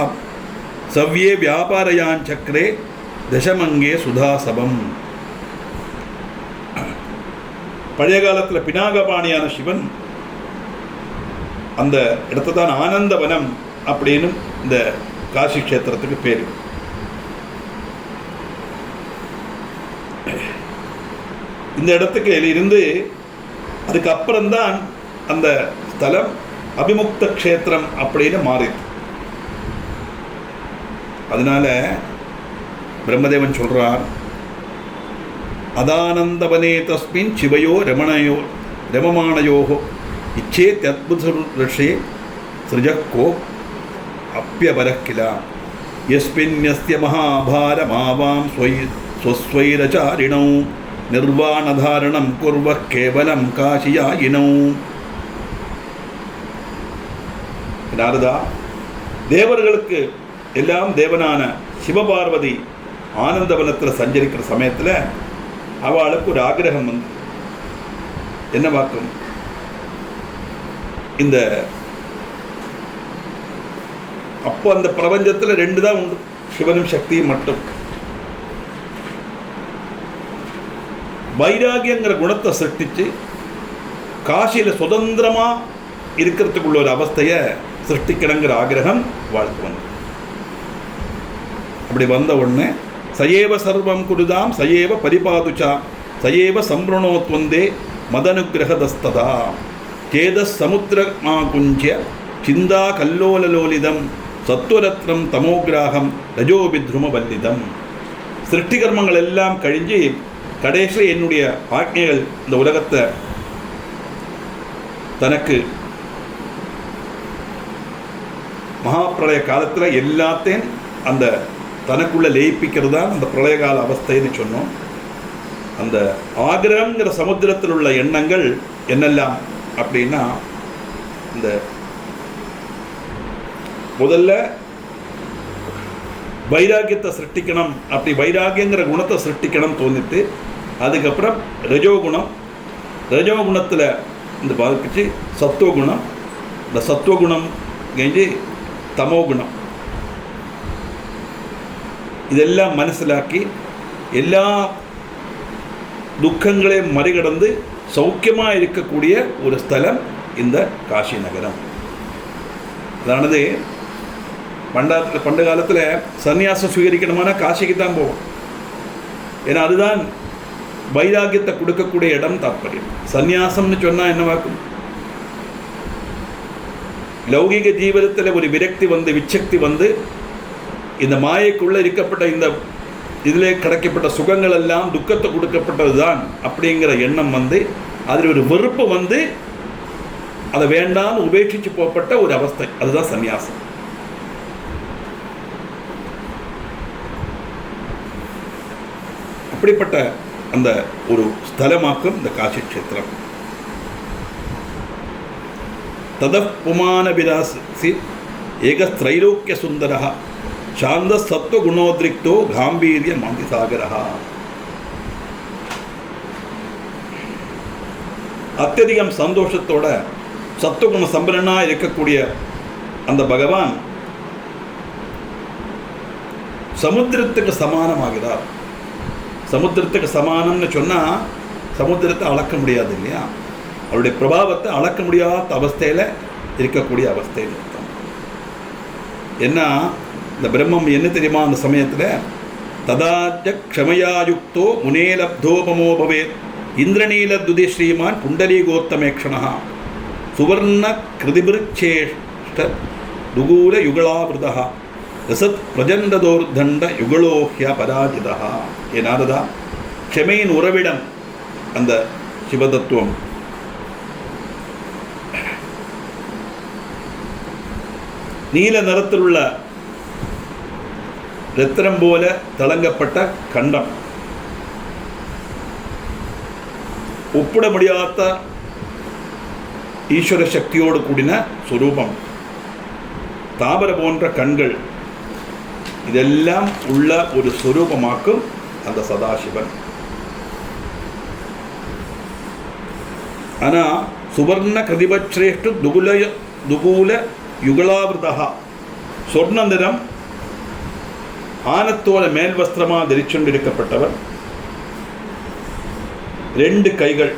சவ்யே வியாபாரயான் சக்கரே தசமங்கே சுதாசபம். பழைய காலத்தில் பினாகபாணியான சிவன் அந்த இடத்த தான் ஆனந்தவனம் அப்படின்னு இந்த காசி க்ஷேத்திரத்துக்கு பேர். இந்த இடத்துக்கு இருந்து அதுக்கப்புறம்தான் அந்த ஸ்தலம் அபிமுக்த க்ஷேத்திரம் அப்படின்னு மாறிது. அதனால பிரம்மதேவன் சொல்றார், அதானந்தவனே தஸ்மின் சிவயோ ரமமானயோ இச்சேத்யத்புத ரிஷே சிருஜக்கோ அப்பியபரக்கில யஸ்மின்யஸ்ய மகாபாரமாவாம் ஸ்வஸ்வைரச்சாரிணௌ நிர்வாணதாரணம் குர்வ கேவலம் காஷியாயினௌ. நாரதா, தேவர்களுக்கு எல்லாம் தேவனான சிவபார்வதி ஆனந்தவனத்தில் சஞ்சரிக்கிற சமயத்தில் அவளுக்கு ஒரு ஆகிரகம் வந்து என்ன பார்க்கும், இந்த அப்போ அந்த பிரபஞ்சத்தில் 2 தான் உண்டு, சிவனும் சக்தியும் மட்டும். வைராகியங்கிற குணத்தை சிருஷ்டிச்சு காசியில் சுதந்திரமாக இருக்கிறதுக்குள்ள ஒரு அவஸ்தையை சிருஷ்டிக்கணுங்கிற ஆகிரகம் வாழ்த்து வந்து. அப்படி வந்த உடனே சயேவ சர்வம் குருதாம் சயேவ பரிபாதுச்சா சயேவ சம்பிரணோத்வந்தே மதனுகிரகதஸ்ததா சேதஸ் சமுத்திரமா குஞ்சிய சிந்தா கல்லோலலோலிதம் சத்வரத்னம் தமோகிராகம் ரஜோபித்ரும வல்லிதம். சிருஷ்டிகர்மங்கள் எல்லாம் கழிஞ்சு கடைசியில் என்னுடைய ஆக்ஞைகள் இந்த உலகத்தை தனக்கு மகாப்பிரளய காலத்தில் எல்லாத்தையும் அந்த தனக்குள்ளே லயிப்பிக்கிறது தான் அந்த பிரளயகால அவஸ்தைன்னு சொன்னோம். அந்த ஆகிரகங்கிற சமுத்திரத்தில் உள்ள எண்ணங்கள் என்னெல்லாம் அப்படின்னா, இந்த முதல்ல வைராகியத்தை சிருஷ்டிக்கணும், அப்படி வைராகியங்கிற குணத்தை சிருஷ்டிக்கணும் தோணிட்டு, அதுக்கப்புறம் ரஜோகுணத்தில் இந்த பாதிப்பிச்சு சத்துவகுணம், இந்த சத்துவகுணம் கழிஞ்சு தமோகுணம், இதெல்லாம் மனசிலாக்கி எல்லா துக்கங்களையும் மறிகடந்து சௌக்கியமாக இருக்கக்கூடிய ஒரு ஸ்தலம் இந்த காசி நகரம். அதானது பண்ட காலத்தில் சன்னியாசம் சுவீகரிக்கணுமானா காசிக்கு தான் போவோம். ஏன்னா அதுதான் வைராகியத்தை கொடுக்கக்கூடிய இடம். தாற்பயம் சன்னியாசம்னு சொன்னால் என்னவாக்கும், லௌகிக ஜீவனத்தில் ஒரு விரக்தி வந்து விச்சக்தி வந்து இந்த மாயைக்குள்ளே இருக்கப்பட்ட இந்த இதில் கிடைக்கப்பட்ட சுகங்கள் எல்லாம் துக்கத்தை கொடுக்கப்பட்டது தான் அப்படிங்கிற எண்ணம் வந்து அதில் ஒரு வெறுப்பு வந்து அதை வேண்டாம்னு உபேட்சித்து போகப்பட்ட ஒரு அவஸ்தை, அதுதான் சன்னியாசம். அப்படிப்பட்ட அந்த ஒரு ஸ்தலமாக்கும் இந்த காசி க்ஷேத்திரம். ததப் புமான விராசி ஏகஸ்திரைலோக்கிய சுந்தரா சாந்த சத்வகுணோத்ரிக்தோ காம்பீரிய மாந்திசாகரா. அत्यதிகம் சந்தோஷத்தோட சத்துவகுண சம்பரனாக இருக்கக்கூடிய அந்த பகவான் சமுத்திரத்துக்கு சமானமாகிறார். சமுத்திரத்துக்கு சமானம்னு சொன்னால் சமுத்திரத்தை அளக்க முடியாது இல்லையா, அவருடைய பிரபாவத்தை அளக்க முடியாத அவஸ்தையில் இருக்கக்கூடிய அவஸ்தைன்னு அர்த்தம். ஏன்னா இந்த பிரம்மம் என்ன தெரியுமா, அந்த சமயத்தில் ததாச்ச க்ஷமயாயுக்தோ முனேலப்தோபமோ பவேத் இந்திரநீல துதி ஸ்ரீமான் புண்டரீகோத்தமேக்ஷணா சுவர்ண கிருதிபிருச்சேஷ்ட துகூல யுகளாவிருதா ரசத் பிரஜண்டதோர்தண்ட யுகலோஹ்ய பராஜிதா. ஏனாரதா, க்ஷமையின் உறவிடம் அந்த சிவதத்துவம். நீல நிறத்தில் உள்ள ரத்தினம் போல தளங்கப்பட்ட கண்டம், ஒப்பிட முடியாத ஈஸ்வர சக்தியோடு கூடின சுரூபம், தாமரை போன்ற கண்கள், இதெல்லாம் உள்ள ஒரு சுரூபமாக்கும் அந்த சதாசிவன். ஆனால் சுவர்ண கிருதிபச்ரேஷ்டு துகூல யுகளாவிருதா, சொர்ண நிறம் ஆனத்தோட மேல் வஸ்திரமாக தரிச்சுண்டிருக்கப்பட்டவர், 2 கைகள்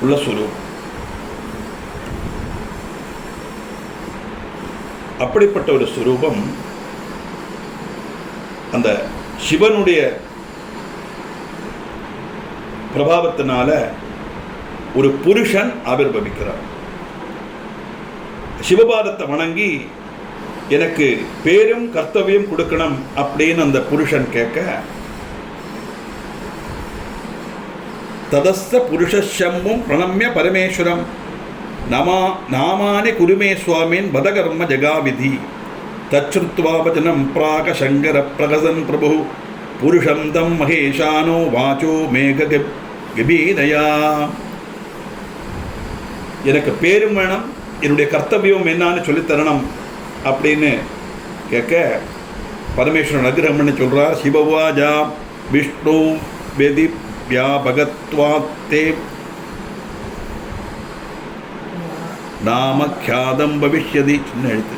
உள்ள சுரூபம். அப்படிப்பட்ட ஒரு சுரூபம் அந்த சிவனுடைய பிரபாவத்தினால ஒரு புருஷன் ஆவிர்பவிக்கிறார். சிவபாதத்தை வணங்கி எனக்கு பேரும் கர்த்தவியம் கொடுக்கணும் அப்படின்னு அந்த புருஷன் கேட்க, ததஸ்த புருஷம் பிரணம்ய பரமேஸ்வரம் நாமானி குருமே சுவாமின் பதகர்ம ஜகாவிதி தச்சுத்வா வச்சனம் பிராக சங்கர பிரகசன் பிரபு புருஷம் தம் மகேஷானோ வாச்சோ மேக கபீதயா. எனக்கு பேரும் வேணும், என்னுடைய கர்த்தவியம் என்னான்னு சொல்லித்தரணும் அப்படின்னு கேட்க பரமேஸ்வரன் அனுகிரகம் பண்ணி சொல்கிறார். சிவவாஜா விஷ்ணு வெதி வியாபகத்வாத்தே நாமக்யாதம் பவிஷ்யதி. சின்ன எழுத்து.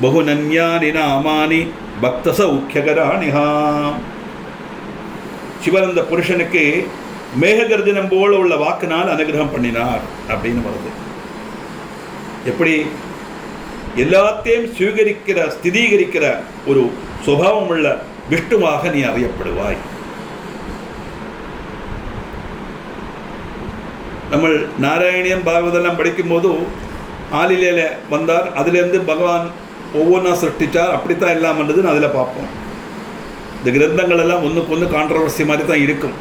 பகுநன்யானி நாமானி பக்த சௌக்கியகராணிஹா. சிவன் அந்த புருஷனுக்கு மேககர்ஜனம் போல உள்ள வாக்கினால் அனுகிரகம் பண்ணினார் அப்படின்னு வருது. எப்படி எல்லாத்தையும் சுவீகரிக்கிற ஸ்திதீகரிக்கிற ஒரு சுபாவம் உள்ள விஷ்ணுவாக நீ அறியப்படுவாய். நம்ம நாராயணியம் பாகவதெல்லாம் படிக்கும்போது ஆலிலேல வந்தார், அதுலேருந்து பகவான் ஒவ்வொன்றா சிருஷ்டிச்சார், அப்படித்தான் எல்லாம் வந்ததுன்னு அதில் பார்ப்போம். இந்த கிரந்தங்கள் எல்லாம் ஒன்றுக்கு ஒன்று கான்ட்ரவர்சி மாதிரி தான் இருக்கும்.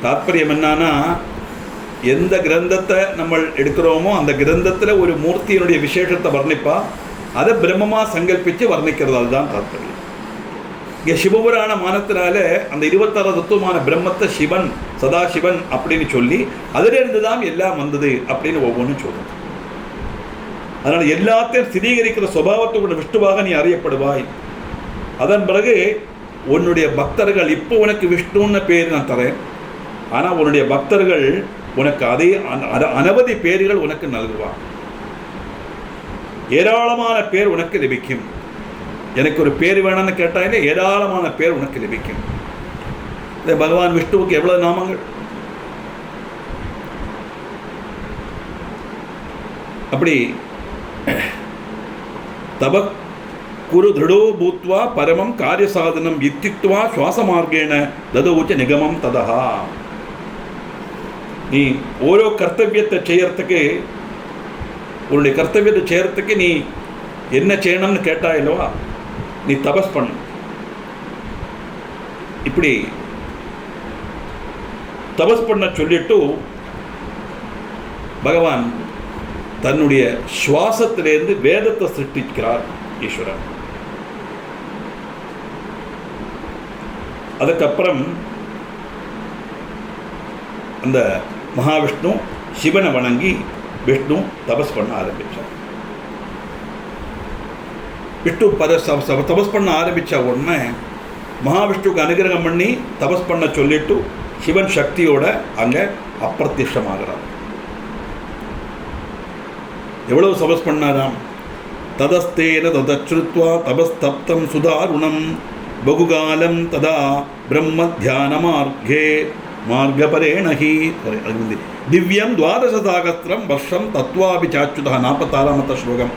தாற்பயம் என்னன்னா, எந்த கிரந்தத்தை நம்ம எடுக்கிறோமோ அந்த கிரந்தத்தில் ஒரு மூர்த்தியினுடைய விசேஷத்தை வர்ணிப்பா, அதை பிரம்மமாக சங்கல்பித்து வர்ணிக்கிறது. அதுதான் தாற்பயம். இங்கே சிவபுராண மானத்தினால அந்த 26 தத்துவமான பிரம்மத்தை சிவன் சதாசிவன் அப்படின்னு சொல்லி அதிலிருந்து தான் எல்லாம் வந்தது அப்படின்னு ஒவ்வொன்றும் சொல்றது. அதனால் எல்லாத்தையும் ஸ்திரீகரிக்கிற சுபாவத்தோட விஷ்ணுவாக நீ அறியப்படுவாய். அதன் பிறகு உன்னுடைய பக்தர்கள், இப்போ உனக்கு விஷ்ணுன்னு பேர் நான் தரேன், ஆனால் உன்னுடைய பக்தர்கள் உனக்கு அதே அனவதி பேர்கள் உனக்கு நல்குவார். ஏராளமான பேர் உனக்கு லபிக்கும். எனக்கு ஒரு பேர் வேணும்னு கேட்டாலே ஏராளமான பேர் உனக்கு லபிக்கும். பகவான் விஷ்ணுவுக்கு எவ்வளவு நாமங்கள்! அப்படி தப குரு திருடோ பூத்வா பரமம் காரிய சாதனம் இத்தித்வா சுவாச மார்க்கேன ததோச்ச நிகமம் ததஹா. நீ ஓரோ கர்த்தவியத்தை செய்யறதுக்கு, உன்னுடைய கர்த்தவியத்தை செய்யறதுக்கு நீ என்ன செய்யணும்னு கேட்டா இல்லவா, நீ தபஸ் பண்ணு. இப்படி தபஸ் பண்ண சொல்லிட்டு பகவான் தன்னுடைய சுவாசத்திலிருந்து வேதத்தை சிருஷ்டிக்கிறார் ஈஸ்வரன். அதுக்கப்புறம் அந்த மகாவிஷ்ணு சிவனை வணங்கி விஷ்ணு தபஸ் பண்ண ஆரம்பித்தார். விஷ்ணு தபஸ் பண்ண ஆரம்பித்த உடனே மகாவிஷ்ணுக்கு அனுகிரகம் பண்ணி தபஸ் பண்ண சொல்லிட்டு சிவன் சக்தியோட அங்கே அப்பிரத்யட்சமாகிறார். எவ்வளவு தபஸ் பண்ணாராம்? ததஸ்தேன ததச்ருத்வா தபஸ்தப்தம் சுதாருணம் பகுகாலம் ததா பிரம்ம தியான மார்க்கே மார்கபரேணஹி திவ்யம் 12,000 வருஷம் தத்வாபி சாச்சுதா. 46வது ஸ்லோகம்.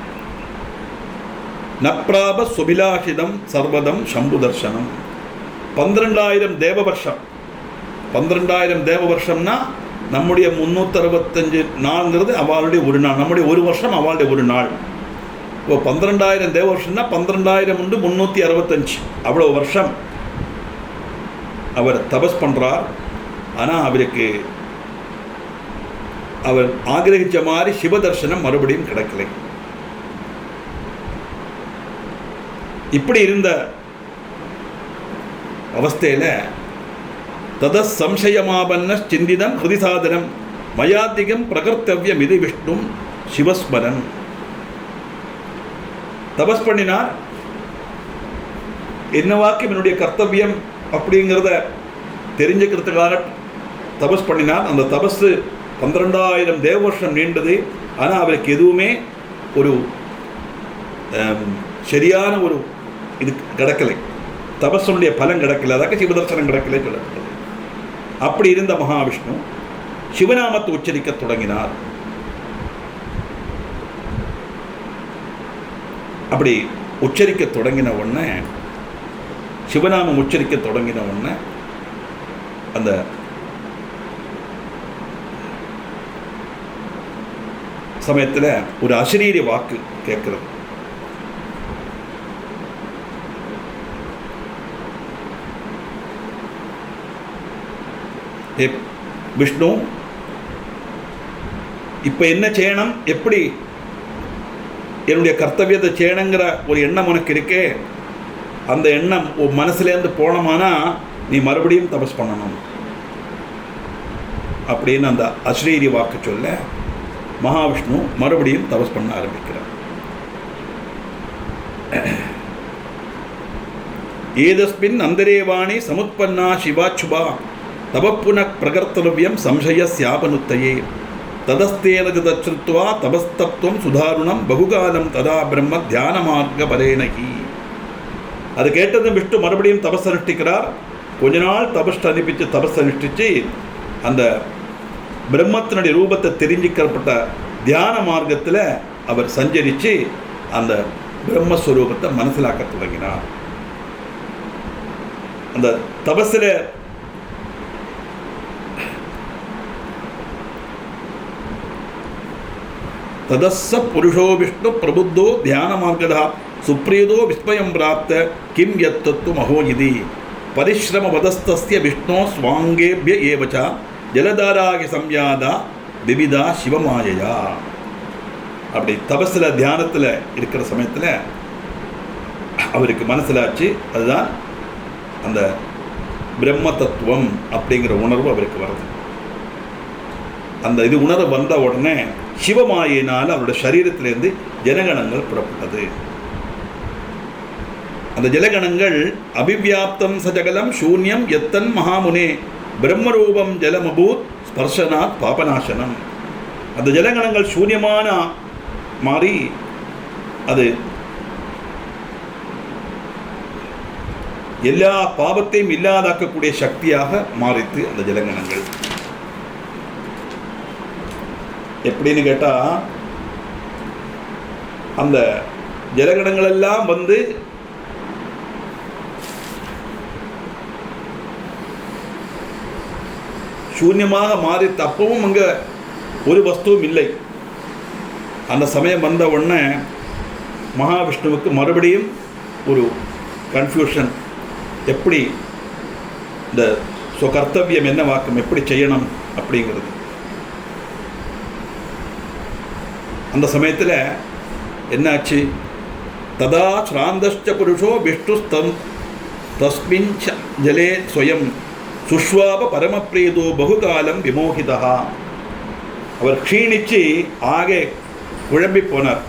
நப்ராப சுபிலாஷிதம் சர்வதம் சம்பு தர்சனம். 12,000 தேவ வருஷம். 12,000 தேவ வருஷம்னா நம்முடைய 365 நாள்ங்கிறது அவளுடைய ஒரு நாள், நம்முடைய ஒரு வருஷம் அவளுடைய ஒரு நாள். இப்போ 12,000 தேவ வருஷம்னா 12,000 உண்டு 365, அவ்வளோ வருஷம் அவர் தபஸ் பண்ணுறார். ஆனால் அவருக்கு அவர் ஆகிரகிச்ச மாதிரி சிவதர்சனம் மறுபடியும் கிடைக்கலை. இப்படி இருந்த அவஸ்தையில் தத சம்சயமாபன்ன சிந்திதம் ஹிருதிசாதனம் மயாதிகம் பிரகர்த்தவியம் இது விஷ்ணு சிவஸ்மரன். தபஸ் பண்ணினார். என்னவாக்கி என்னுடைய கர்த்தவியம் அப்படிங்கிறத தெரிஞ்சுக்கிறதுக்காக தபஸ் பண்ணினார். அந்த தபஸு 12,000 தேவ வருஷம் நீண்டது. ஆனால் அவருக்கு எதுவுமே ஒரு சரியான ஒரு இது கிடைக்கலை, தபஸுடைய பலன் கிடைக்கல, அதாக சிவதர்சனம் கிடைக்கல சொல்லப்பட்டது. அப்படி இருந்த மகாவிஷ்ணு சிவநாமத்தை உச்சரிக்க தொடங்கினார். அப்படி உச்சரிக்க தொடங்கின உடனே, சிவநாமம் உச்சரிக்க தொடங்கின உடனே அந்த சமயத்தில் ஒரு அசரீரி வாக்கு கேட்கிறது. விஷ்ணு, இப்போ என்ன செய்யணும், எப்படி என்னுடைய கர்த்தவியத்தை செய்யணுங்கிற ஒரு எண்ணம் உனக்கு இருக்கே, அந்த எண்ணம் உன் மனசுலேருந்து போனோமானா நீ மறுபடியும் தபஸ் பண்ணணும் அப்படின்னு அந்த அஸ்ரீரி வாக்கு சொல்ல மகாவிஷ்ணு மறுபடியும் தபஸ் பண்ண ஆரம்பிக்கிறார். ஏதஸ்மின் அந்தரேவாணி சமுத்பன்னா சிவாச்சுபா தபப்புன பிரகர்த்தவ்யம் சம்சய சியாபனுத்தையே ததஸ்தேன தச்சுத்வா தபஸ்தப்துவம் சுதாருணம் பகுகாலம் ததா பிரம்ம தியான மார்க்க பரேனகி. அது கேட்டதும் விஷ்ணு மறுபடியும் தபஸ் அனுஷ்டிக்கிறார். கொஞ்ச நாள் தபஸ் அனுப்பிச்சு தபஸ் அனுஷ்டிச்சு அந்த பிரம்மத்தினுடைய ரூபத்தை தெரிஞ்சிக்கப்பட்ட தியான மார்க்கத்தில் அவர் சஞ்சரித்து அந்த பிரம்மஸ்வரூபத்தை மனசிலாக்க தொடங்கினார். அந்த தபஸில் ததஸ்ஸ புருஷோ விஷ்ணு பிரபுத்தோ தியான மார்கதா சுப்ரீதோ விஸ்மயம் பிராப்த கிம் யத்தத்து மகோ இதி பரிஸ்ரம வதஸ்தஸ்ய விஷ்ணோ ஸ்வாங்கேபிய ஏவச்ச ஜலதாராகி சம்யாதா விவிதா சிவமாயையா. அப்படி தபஸில் தியானத்தில் இருக்கிற சமயத்தில் அவருக்கு மனசிலாச்சு, அதுதான் அந்த பிரம்ம தத்துவம் அப்படிங்கிற உணர்வு அவருக்கு வருது. அந்த இது உணர்வு வந்த உடனே சிவமாயினால் அவருடைய சரீரத்திலிருந்து ஜலகணங்கள் புறப்பட்டது. அந்த ஜலகணங்கள் அபிவியாப்தம் சஜகலம் சூன்யம் எத்தன் மகாமுனே பிரம்மரூபம் ஜலமபூத் ஸ்பர்ஷனாத் பாபநாசனம். அந்த ஜலகணங்கள் சூன்யமான மாறி அது எல்லா பாவத்தையும் இல்லாதாக்கக்கூடிய சக்தியாக மாறித்து அந்த ஜலகணங்கள். எப்படின்னு கேட்டால் அந்த ஜலகணங்கள் எல்லாம் வந்து சூன்யமாக மாறி அப்பவும் அங்கே ஒரு வஸ்துவும் இல்லை. அந்த சமயம் வந்த உடனே மகாவிஷ்ணுவுக்கு மறுபடியும் ஒரு கன்ஃபியூஷன், எப்படி இந்த கர்த்தவியம் என்ன வாக்கம் எப்படி செய்யணும் அப்படிங்கிறது. அந்த சமயத்தில் என்னாச்சு, ததா ஸ்ராந்தஷ்ட புருஷோ விஷ்ணு தஸ்மின் ஜலே ஸ்வயம் சுஷ்வாப பரமப்பிரீதோ பகுகாலம் விமோகிதா. அவர் க்ஷீணிச்சு ஆகே குழம்பி போனார்.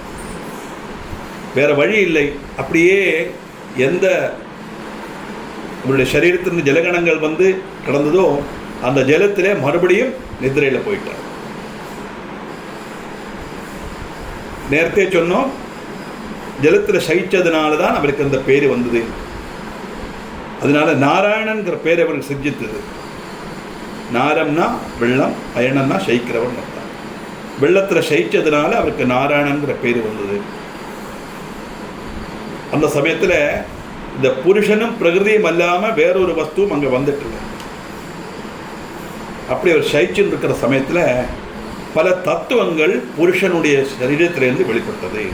வேற வழி இல்லை. அப்படியே எந்த அவருடைய சரீரத்திலிருந்து ஜலகணங்கள் வந்து கடந்ததோ அந்த ஜலத்திலே மறுபடியும் நிதிரையில் போயிட்டார். நேரத்தே சொன்னோம், ஜலத்தில் சகிச்சதுனால தான் அவருக்கு அந்த பேர் வந்தது. அதனால நாராயணன்கிற பேர் அவருக்கு சிரிச்சித்தது. நாரம்னா வெள்ளம், அயனம்னா சைக்கிறவன் அர்த்தம். வெள்ளத்தில் சயிச்சதுனால அவருக்கு நாராயணன்கிற பேர் வந்தது. அந்த சமயத்தில் இந்த புருஷனும் பிரகிருதியும் அல்லாமல் வேறொரு வஸ்துவும் அங்கே வந்துட்டு. அப்படி அவர் சயிச்சுன்னு இருக்கிற சமயத்தில் பல தத்துவங்கள் புருஷனுடைய சரீரத்திலிருந்து வெளிப்பட்டது.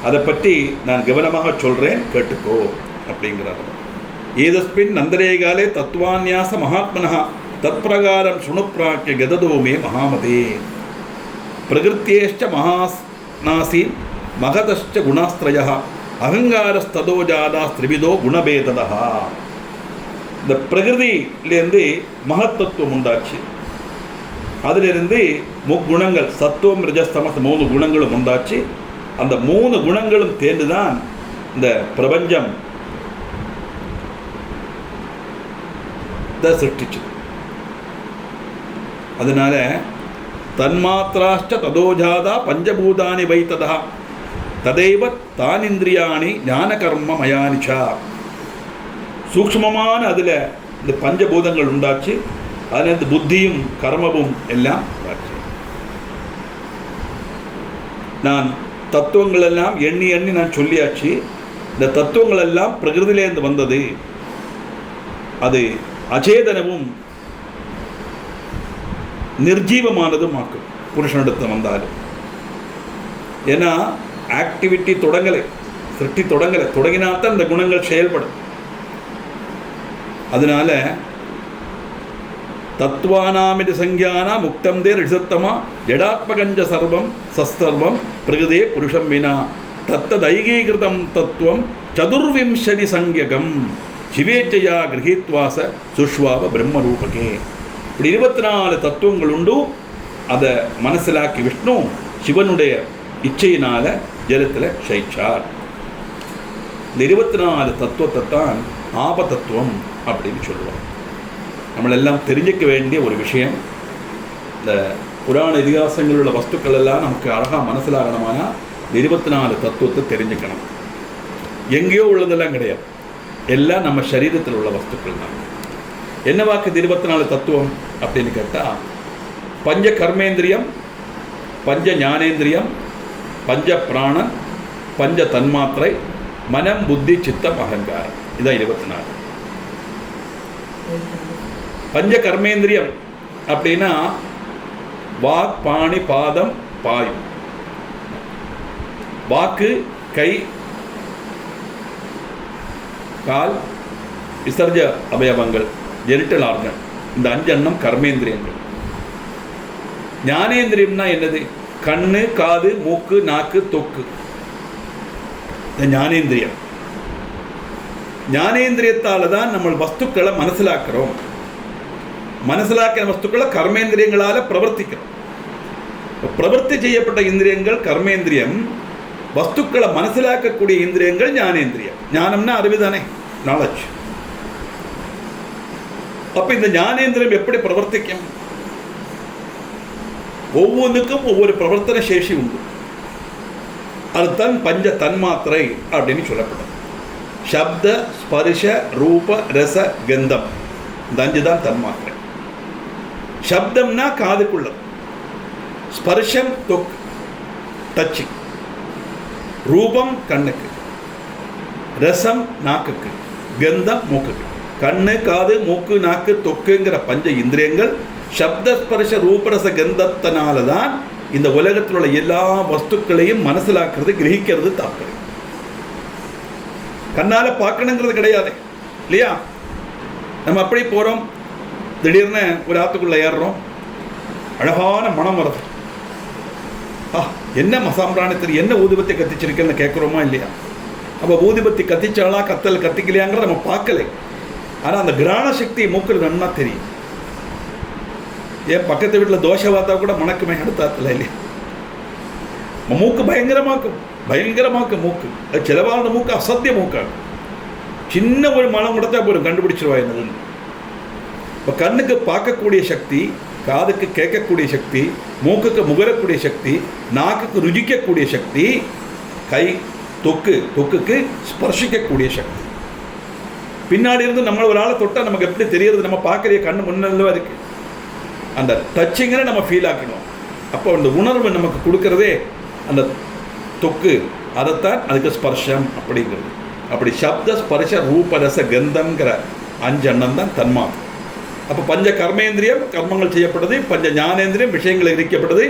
அதை பற்றி நான் கவனமாக சொல்கிறேன், கேட்டுக்கோ அப்படிங்கிறார். ஏதஸ்மின் நந்தரேகாலே தத்துவான்யாச மகாத்மனா தத் பிரகாரம் சுணுப்பிராக்கிய கததோமே மகாமதே பிரகிருத்தியேஷ்ட மகாநாசி மகதஷ்ட குணாஸ்திரய அகங்காரஸ்ததோஜாதா ஸ்திரிவிதோ குணபேததா. இந்த பிரகிருதியிலேருந்து மகத்தத்துவம் உண்டாச்சு. அதிலிருந்து முக்குணங்கள் சத்துவம் ரஜஸ்தமஸ் 3 குணங்களும் உண்டாச்சு. அந்த 3 குணங்களும் தேர்ந்து தான் இந்த பிரபஞ்சம் சிருஷ்டிச்சு. அதனால தன்மாத்திராஷ்ட ததோஜாதா பஞ்சபூதானி வைத்ததா ததைவ தானிந்திரியாணி ஞான கர்ம மயானிச்சா. சூக்ஷ்மமான அதில் இந்த பஞ்சபூதங்கள் உண்டாச்சு. அதில் புத்தியும் கர்மமும் எல்லாம் உண்டாச்சு. நான் தத்துவங்கள் எல்லாம் எண்ணி எண்ணி நான் சொல்லியாச்சு. இந்த தத்துவங்கள் எல்லாம் பிரகிருதியிலேருந்து வந்தது. அது அச்சேதனமும் நிர்ஜீவமானதும் ஆக்கும் புருஷனிடத்தில் வந்தாலும். ஏன்னா ஆக்டிவிட்டி தொடங்கலை, சிருஷ்டி தொடங்கலை, தொடங்கினால்தான் இந்த குணங்கள் செயல்படும். அதனால தத்துவானாமிதி சங்கியானா முக்தம் தே ரிஷத்தமா ஜடாத்மகஞ்ச சர்வம் சஸ்தர்வம் பிரகிருதே புருஷம் வினா தத்ததைகீகிருதம் தத்துவம் சதுர்விம்சதி சங்கியகம் சிவேச்சையா கிரகித்வாச சுஷ்வாவ பிரம்மரூபகே. இப்படி 24 தத்துவங்கள் உண்டு. அதை மனசிலாக்கி விஷ்ணு சிவனுடைய இச்சையினால ஜலத்தில் சயிச்சார். இந்த 24 தத்துவத்தை தான் ஆப தத்துவம் அப்படின்னு சொல்லுவாங்க. நம்மளெல்லாம் தெரிஞ்சிக்க வேண்டிய ஒரு விஷயம். இந்த புராண இதிகாசங்களில் உள்ள வஸ்துக்கள் எல்லாம் நமக்கு அழகாக மனசிலாகணுமானா 24 தத்துவத்தை தெரிஞ்சுக்கணும். எங்கேயோ உள்ளதெல்லாம் கிடையாது, எல்லாம் நம்ம சரீரத்தில் உள்ள வஸ்துக்கள் தான். என்ன வாக்கு 24 தத்துவம் அப்படின்னு கேட்டால், பஞ்ச கர்மேந்திரியம், பஞ்ச ஞானேந்திரியம், பஞ்ச பிராணன், பஞ்ச தன்மாத்திரை, மனம் புத்தி சித்தம் அகங்காரம். இதான் 24. பஞ்ச கர்மேந்திரியம் அப்படின்னா வாக் பாணி பாதம் பாயு. வாக்கு, கை, கால், விசர்ஜ அவயவங்கள், ஜெனிட்டல் ஆர்கன், இந்த 5 எண்ணம் கர்மேந்திரியங்கள். ஞானேந்திரியம்னா என்னது? கண்ணு, காது, மூக்கு, நாக்கு, தொக்கு. இந்த ஞானேந்திரியம். ஞானேந்திரியத்தால தான் நம்ம வஸ்துக்களை மனசிலாக்குறோம். மனசிலாக்கிற வஸ்துக்களை கர்மேந்திரியங்களால பிரவர்த்திக்கிறோம். பிரவர்த்தி செய்யப்பட்ட இந்திரியங்கள் கர்மேந்திரியம், வஸ்துக்களை மனசிலாக்கக்கூடிய இந்திரியங்கள் ஞானேந்திரியம். ஞானம்னா அறிவு தானே, நாலேஜ். அப்ப இந்த ஞானேந்திரியம் எப்படி பிரவர்த்திக்கும்? ஒவ்வொன்றுக்கும் ஒவ்வொரு பிரவர்த்தன சேஷி உண்டு. அதுதான் பஞ்ச தன்மாத்திரை அப்படின்னு சொல்லப்படும். சப்த, ஸ்பர்ஷ, ரூப, ரச, கந்தம், இந்த 5 தான் தன்மாத்திரை. சப்தம்னா காதுக்குள்ளது, ஸ்பர்ஷம் தொக்கு டச்சி, ரூபம் கண்ணுக்கு, ரசம் நாக்குக்கு, கந்தம் மூக்குக்கு. கண்ணு, காது, மூக்கு, நாக்கு, தொக்குங்கிற பஞ்ச இந்திரியங்கள் சப்த, ஸ்பர்ஷ, ரூபரச, கந்தத்தினால தான் இந்த உலகத்தில் உள்ள எல்லா வஸ்துக்களையும் மனசிலாக்குறது, கிரகிக்கிறது தாற்பயம். கண்ணால பார்க்கணுங்கிறது கிடையாது இல்லையா? நம்ம அப்படி போகிறோம், திடீர்னு ஒரு ஆற்றுக்குள்ளே ஏறுறோம், அழகான மனம் வருது. என்ன மசாம்பிராணி தெரியும், என்ன ஊதுபத்தி கத்திச்சிருக்குன்னு கேட்குறோமா இல்லையா? அப்போ ஊதுபத்தி கத்திச்சாலா கத்தல் கத்திக்கலையாங்கிறத நம்ம பார்க்கலை. ஆனால் அந்த கிராண சக்தி மூக்கில் நன்னா தெரியும். ஏன் பக்கத்து வீட்டில் தோசை பார்த்தா கூட மணக்குமே அடுத்தாத்துல இல்லையா? மூக்கு பயங்கரமாக்கும் மூக்கு. அது சிலவான மூக்கு அசத்திய மூக்காகும். சின்ன ஒரு மனம் கொடுத்தா போதும் கண்டுபிடிச்சிருவா என்னதுன்னு. இப்போ கண்ணுக்கு பார்க்கக்கூடிய சக்தி, காதுக்கு கேட்கக்கூடிய சக்தி, மூக்குக்கு முகரக்கூடிய சக்தி, நாக்குக்கு ருசிக்கக்கூடிய சக்தி, கை தொக்குக்கு ஸ்பர்ஷிக்கக்கூடிய சக்தி. பின்னாடி இருந்து நம்ம ஒரு ஆளை தொட்டால் நமக்கு எப்படி தெரியறது? நம்ம பார்க்குற கண்ணு முன்னல்ல இருக்கு. அந்த டச்சிங்கை நம்ம ஃபீல் ஆக்கணும். அப்போ அந்த உணர்வு நமக்கு கொடுக்கறதே அந்த தொக்கு. அதைத்தான் அதுக்கு ஸ்பர்ஷம் அப்படிங்கிறது. அப்படி சப்த, ஸ்பர்ஷ, ரூபரச, கந்தம்ங்கிற 5 எண்ணம் தான் தன்மாத்திரை. அப்போ பஞ்ச கர்மேந்திரியம் கர்மங்கள் செய்யப்பட்டது, பஞ்ச ஞானேந்திரியம் விஷயங்கள் இருக்கப்பட்டது,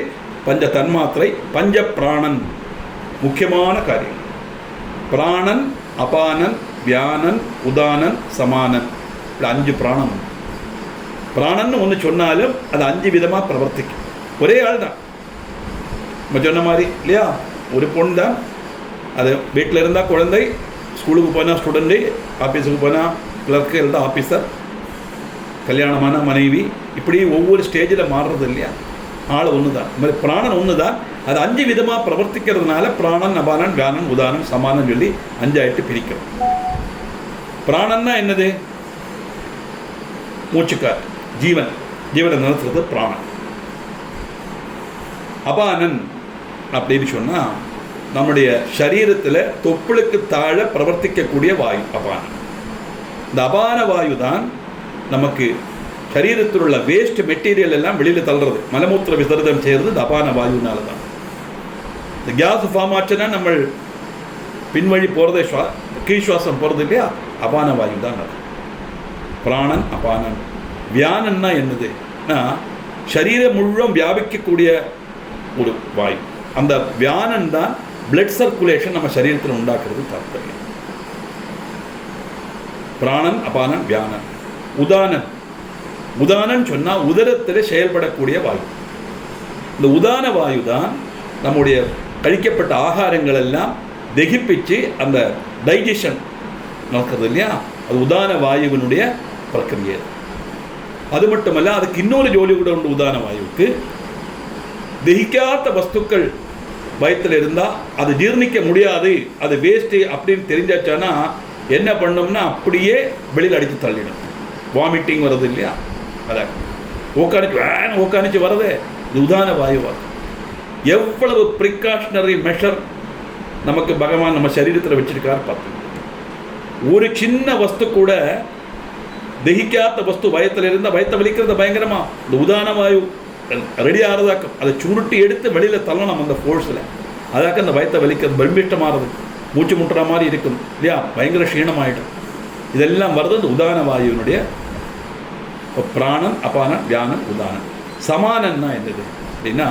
பஞ்ச தன்மாத்திரை, பஞ்ச பிராணன் முக்கியமான காரியம். பிராணன், அபானன், வியானன், உதானன், சமானன், இப்படி 5 பிராணம். பிராணன்னு ஒன்று சொன்னாலும் அது 5 விதமாக பிரவர்த்திக்கும். ஒரே ஆள் தான் நம்ம சொன்ன மாதிரி இல்லையா? ஒரு பொண்ணு தான். அது வீட்டில் இருந்தால் குழந்தை, ஸ்கூலுக்கு போனால் ஸ்டூடெண்ட்டு, ஆஃபீஸுக்கு போனால் கிளர்க்கு, இருந்தால் ஆஃபீஸர், கல்யாணமான மனைவி, இப்படி ஒவ்வொரு ஸ்டேஜில் மாறுறது இல்லையா? ஆள் ஒன்று தான். இந்த மாதிரி பிராணன் ஒன்று தான். அது 5 விதமாக பிரவர்த்திக்கிறதுனால பிராணன், அபானன், வியானன், உதானன், சமானன் சொல்லி 5 ஆயிட்டு பிரிக்கிறோம். பிராணன்னா என்னது? மூச்சுக்காற்று, ஜீவனை நடத்துறது பிராணன். அபானன் அப்படின்னு சொன்னால் நம்முடைய சரீரத்தில் தொப்புளுக்கு தாழ பிரவர்த்திக்கக்கூடிய வாயு அபானன். இந்த அபான வாயு தான் நமக்கு சரீரத்தில் உள்ள வேஸ்ட் மெட்டீரியல் எல்லாம் வெளியில் தள்ளுறது, மலமூத்திர விசர்ஜனம் செய்கிறது இந்த அபான வாயுனால தான். இந்த கேஸ் ஃபார்ம் ஆச்சுன்னா நம்ம பின்வழி போகிறதே கீழ்சுவாசம் போகிறது இல்லையா? அபான வாயு தான் அது. பிராணன், அபானன். வியானன்னா என்னதுன்னா சரீரம் முழுவதும் வியாபிக்கக்கூடிய ஒரு வாயு. அந்த வியானன் தான் பிளட் சர்க்குலேஷன் நம்ம சரீரத்தில் உண்டாக்குறது தாற்பயம். பிராணன், அபானன், வியானன். உதானன் உதானன்னு சொன்னால் உதரத்தில் செயல்படக்கூடிய வாயு. இந்த உதான வாயு தான் நம்முடைய கழிக்கப்பட்ட ஆகாரங்கள் எல்லாம் தகிப்பிச்சு அந்த டைஜஷன் நடக்கிறது இல்லையா, அது உதான வாயுவினுடைய பிரக்கிரியை. அது மட்டுமல்ல, அதுக்கு இன்னொரு ஜோலி கூட உண்டு. உதான வாயுவுக்கு தகிக்காத வஸ்துக்கள் வயிற்றில் இருந்தால் அது ஜீர்ணிக்க முடியாது, அது வேஸ்ட்டு அப்படின்னு தெரிஞ்சாச்சானா என்ன பண்ணோம்னா அப்படியே வெளியில் அடித்து தள்ளிடும். வாமிட்டிங் வருது இல்லையா, அதான் ஓக்கானிச்சு வரதே இது உதான வாயுவாக. எவ்வளவு ப்ரிகாஷனரி மெஷர் நமக்கு பகவான் நம்ம சரீரத்தில் வச்சிருக்கார் பார்த்து. ஒரு சின்ன வஸ்து கூட தகிக்காத வஸ்து வயத்தில் இருந்தால் வயத்தை வலிக்கிறது பயங்கரமா. இந்த உதான வாயு ரெடி ஆகிறதாக்கும் அதை சுருட்டி எடுத்து வெளியில் தள்ளணும் அந்த ஃபோர்ஸில். அதாக்க அந்த வயத்தை வலிக்கிறது பிரம்பிஷ்டமாகிறது, மூச்சு முட்டுற மாதிரி இருக்கும் இல்லையா, பயங்கர க்ஷீணமாயிடும். இதெல்லாம் வருது இந்த உதான வாயுவினுடைய. பிராணன், அபானன், வியானன், உதானன். சமானன்னா என்னது அப்படின்னா,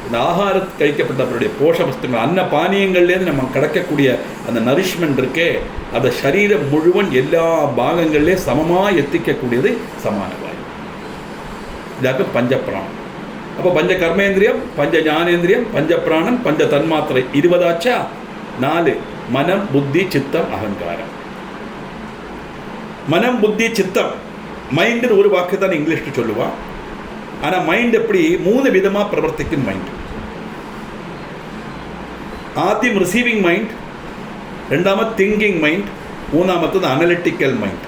இந்த ஆகாரத்து கழிக்கப்பட்டவருடைய போஷ வஸ்துங்கள் அன்ன பானியங்கள்லேருந்து நம்ம கிடைக்கக்கூடிய அந்த நரிஷ்மெண்ட் இருக்கே, அதை சரீரம் முழுவன் எல்லா பாகங்கள்லேயே சமமாக எத்திக்கக்கூடியது சமான வாயு. இதாக பஞ்ச பிராணம். அப்போ பஞ்ச கர்மேந்திரியம், பஞ்ச ஞானேந்திரியம், பஞ்ச பிராணம், பஞ்ச தன்மாத்திரை 20 ஆச்சா. 4 மனம், புத்தி, சித்தம், அகங்காரம். மனம், புத்தி, சித்தம், மைண்டுன்னு ஒரு வாக்கு தான் இங்கிலீஷ் சொல்லுவான். ஆனால் மைண்ட் எப்படி 3 விதமாக பிரவர்த்திக்கும் மைண்ட். ஆദ്യം ரிசீவிங் மைண்ட், ரெண்டாமது திங்கிங் மைண்ட், மூணாமத்தது அனலிட்டிக்கல் மைண்ட்.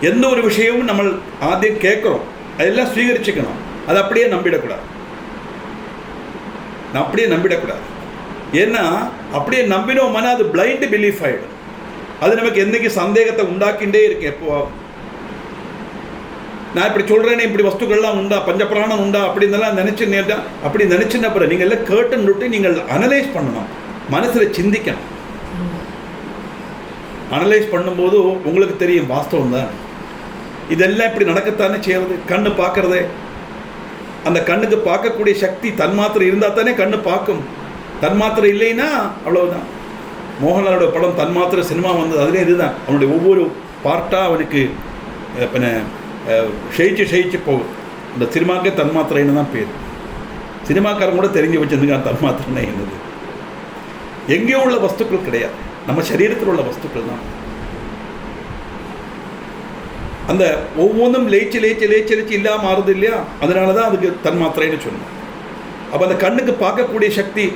எந்த ஒரு விஷயமும் நம்ம ஆദ്യം கேட்குறோம், அதெல்லாம் ஸ்வீகரிச்சுக்கணும், அதை அப்படியே நம்பிடக்கூடாது. ஏன்னா அப்படியே நம்பினோம்னா அது பிளைண்ட் பிலீஃப் ஆகிடும். அது நமக்கு என்னைக்கு சந்தேகத்தை உண்டாக்கிண்டே இருக்கு. எப்போவாகும் நான் இப்படி சொல்கிறேனே, இப்படி வஸ்துக்கள்லாம் உண்டா, பஞ்சபிராணம் உண்டா அப்படின்னெல்லாம் நினச்சின்னா, அப்படி நினச்சின்னா அப்புறம் நீங்கள் எல்லாம் கேட்டுன்னு நீங்கள் அனலைஸ் பண்ணணும், மனசில் சிந்திக்கணும். அனலைஸ் பண்ணும்போது உங்களுக்கு தெரியும் வாஸ்தவம் தான், இதெல்லாம் இப்படி நடக்கத்தானே செய்யறது. கண்ணு பார்க்கறதே, அந்த கண்ணுக்கு பார்க்கக்கூடிய சக்தி தன்மாத்திரை இருந்தால் தானே கண்ணு பார்க்கும். தன்மாத்திரை இல்லைன்னா அவ்வளவுதான். மோகன்லாலோட படம் தன்மாத்திரை சினிமா வந்தது, அதுலேயும் இதுதான். அவனுடைய ஒவ்வொரு பார்ட்டாக அவனுக்கு ஷெயிச்சு போகும். இந்த சினிமாக்கே தன்மாத்திரைன்னு தான் பேர். சினிமாக்காரன் கூட தெரிஞ்சு வச்சிருந்துங்க தன்மாத்திரைன்னா என்னது. எங்கேயோ உள்ள வஸ்துக்கள் கிடையாது, நம்ம சரீரத்தில் உள்ள வஸ்துக்கள் தான். அந்த ஒவ்வொன்றும் லேச்சு இல்லாமல் மாறுது இல்லையா, அதனால தான் அதுக்கு தன்மாத்திரைன்னு சொன்னோம். அப்போ அந்த கண்ணுக்கு பார்க்கக்கூடிய சக்தி,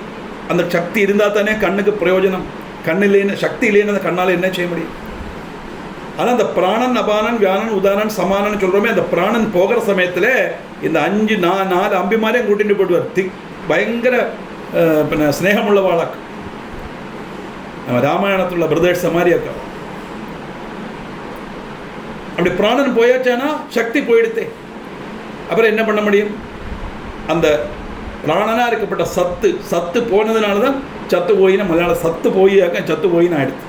அந்த சக்தி இருந்தால் தானே கண்ணுக்கு பிரயோஜனம். கண் இல்லைன்னு, சக்தி இல்லைன்னு அந்த கண்ணால் என்ன செய்ய முடியும். ஆனால் அந்த பிராணன், அபானன், வியானன், உதானன், சமானன்னு சொல்கிறோமே, அந்த பிராணன் போகிற சமயத்தில் இந்த 4 அம்பிமாரையும் கூட்டிகிட்டு போயிடுவார். பயங்கர ஸ்னேகமுள்ள வாழாக்கு. நம்ம ராமாயணத்தில் உள்ள பிரதேச மாதிரி இருக்கா. அப்படி பிராணன் போயாச்சானா சக்தி போயிடுத்தே. அப்புறம் என்ன பண்ண முடியும். அந்த பிராணனாக இருக்கப்பட்ட சத்து போனதுனால தான் சத்து போயின்னு மலையாள சத்து போயின்னு ஆயிடுது.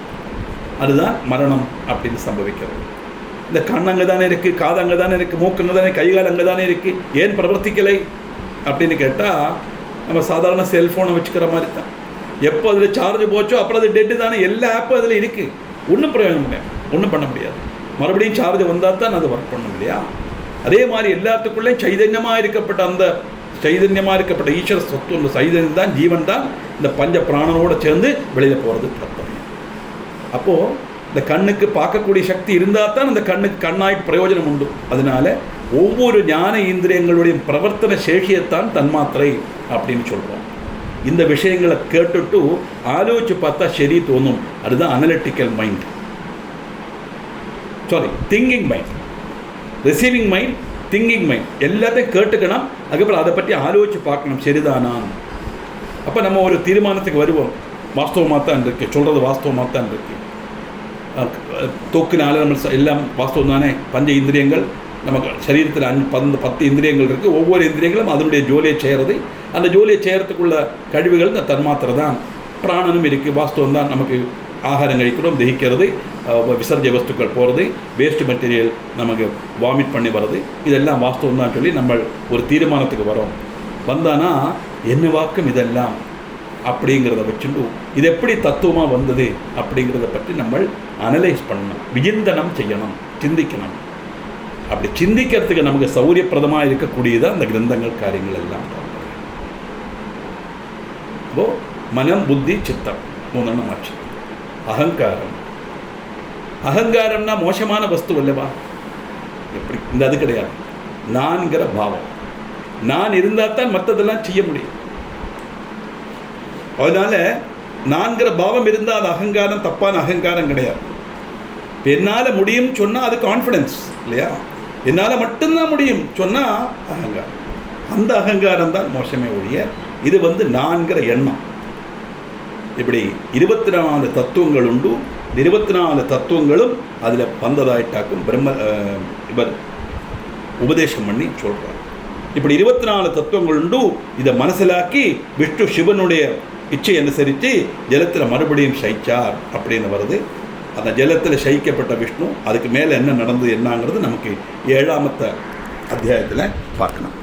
அதுதான் மரணம் அப்படின்னு சம்பவிக்கிறது. இந்த கண் அங்கே தானே இருக்குது, காது அங்கே தானே இருக்குது, மூக்கு அங்கே தானே, கைகால் அங்கே தானே இருக்குது, ஏன் பிரவர்த்திக்கலை அப்படின்னு கேட்டால் நம்ம சாதாரண செல்ஃபோனை வச்சுக்கிற மாதிரி தான். எப்போ அதில் சார்ஜ் போச்சோ அப்புறம் அது டெட்டு தானே. எல்லா ஆப்பும் அதில் இருக்குது, ஒன்றும் பிரயோஜனம் இல்லை, ஒன்றும் பண்ண முடியாது. மறுபடியும் சார்ஜ் வந்தால் தான் அது ஒர்க் பண்ணும் இல்லையா. அதே மாதிரி எல்லாத்துக்குள்ளே சைதன்யமாக இருக்கப்பட்ட ஈஸ்வர சத்துவம், இந்த சைதன்யம் தான், ஜீவன் தான் இந்த பஞ்ச பிராணனோடு சேர்ந்து வெளியில் போகிறது தத்துவம். அப்போது இந்த கண்ணுக்கு பார்க்கக்கூடிய சக்தி இருந்தால் தான் அந்த கண்ணுக்கு கண்ணாய் பிரயோஜனம் உண்டு. அதனால ஒவ்வொரு ஞான இந்திரியங்களுடைய பிரவர்த்தன சேஷியத்தான் தன்மாத்திரை அப்படின்னு சொல்கிறோம். இந்த விஷயங்களை கேட்டுட்டு ஆலோசித்து பார்த்தா சரி தோணும். அதுதான் analytical mind, thinking mind, receiving mind, thinking mind எல்லாத்தையும் கேட்டுக்கணும். அதுக்கப்புறம் அதை பற்றி ஆலோசித்து பார்க்கணும், சரிதானா. அப்போ நம்ம ஒரு தீர்மானத்துக்கு வருவோம், வாஸ்தவமாக தான் இருக்குது, சொல்கிறது வாஸ்தவமாக தான் இருக்குது. தூக்கினால நம்ம எல்லாம் வாஸ்தவம் தானே. பஞ்ச இந்திரியங்கள் நமக்கு சரீரத்தில் 10 இந்திரியங்கள் இருக்குது. ஒவ்வொரு இந்திரியங்களும் அதனுடைய ஜோலியை செய்கிறது. அந்த ஜோலியை செய்கிறதுக்குள்ள கழிவுகள் இந்த தன்மாத்திரை தான். பிராணனும் இருக்குது, வாஸ்தவம் தான். நமக்கு ஆகாரம் கழிக்கிறோம், தகிக்கிறது, விசர்ஜ வஸ்துக்கள் போகிறது, வேஸ்ட் மெட்டீரியல் நமக்கு வாமிட் பண்ணி வர்றது, இதெல்லாம் வாஸ்தவம் தான் சொல்லி நம்ம ஒரு தீர்மானத்துக்கு வரோம். வந்தானா என்ன வாக்கும் இதெல்லாம் அப்படிங்கிறத வச்சுட்டு இது எப்படி தத்துவமாக வந்தது அப்படிங்கிறத பற்றி நம்ம அனலைஸ் பண்ணணும், விஜிந்தனம் செய்யணும், சிந்திக்கணும். அப்படி சிந்திக்கிறதுக்கு நமக்கு சௌரியப்பிரதமாக இருக்கக்கூடியதான் அந்த கிரந்தங்கள் காரியங்கள் எல்லாம். அப்போ மனம் புத்தி சித்தம் மூணெண்ணம் ஆச்சு. அகங்காரம்னா மோசமான வஸ்து அல்லவா? எப்படி இந்த அது கிடையாது. நான்கிற பாவம், நான் இருந்தால் தான் மற்றதெல்லாம் செய்ய முடியும். அதனால நான்கிற பாவம் இருந்தால் அது அகங்காரம், தப்பான அகங்காரம் கிடையாது. என்னால் முடியும் சொன்னால் அது கான்ஃபிடென்ஸ் இல்லையா? என்னால் மட்டும்தான் முடியும் சொன்னால் அகங்காரம். அந்த அகங்காரம் தான் மோசமே ஒழிய இது நான்கிற எண்ணம். இப்படி 24 தத்துவங்கள் உண்டு. 24 தத்துவங்களும் அதில் பந்ததாயிட்டாக்கும் இவர் உபதேசம் பண்ணி சொல்கிறார். இப்படி 24 தத்துவங்கள் உண்டு. இதை மனசிலாக்கி விஷ்ணு சிவனுடைய இச்சை அனுசரித்து ஜலத்தில் மறுபடியும் சயிச்சார் அப்படின்னு வருது. அந்த ஜலத்தில் சயிக்கப்பட்ட விஷ்ணு அதுக்கு மேலே என்ன நடந்தது என்னங்கிறது நமக்கு 7ஆம் அத்தியாயத்தில் பார்க்கணும்.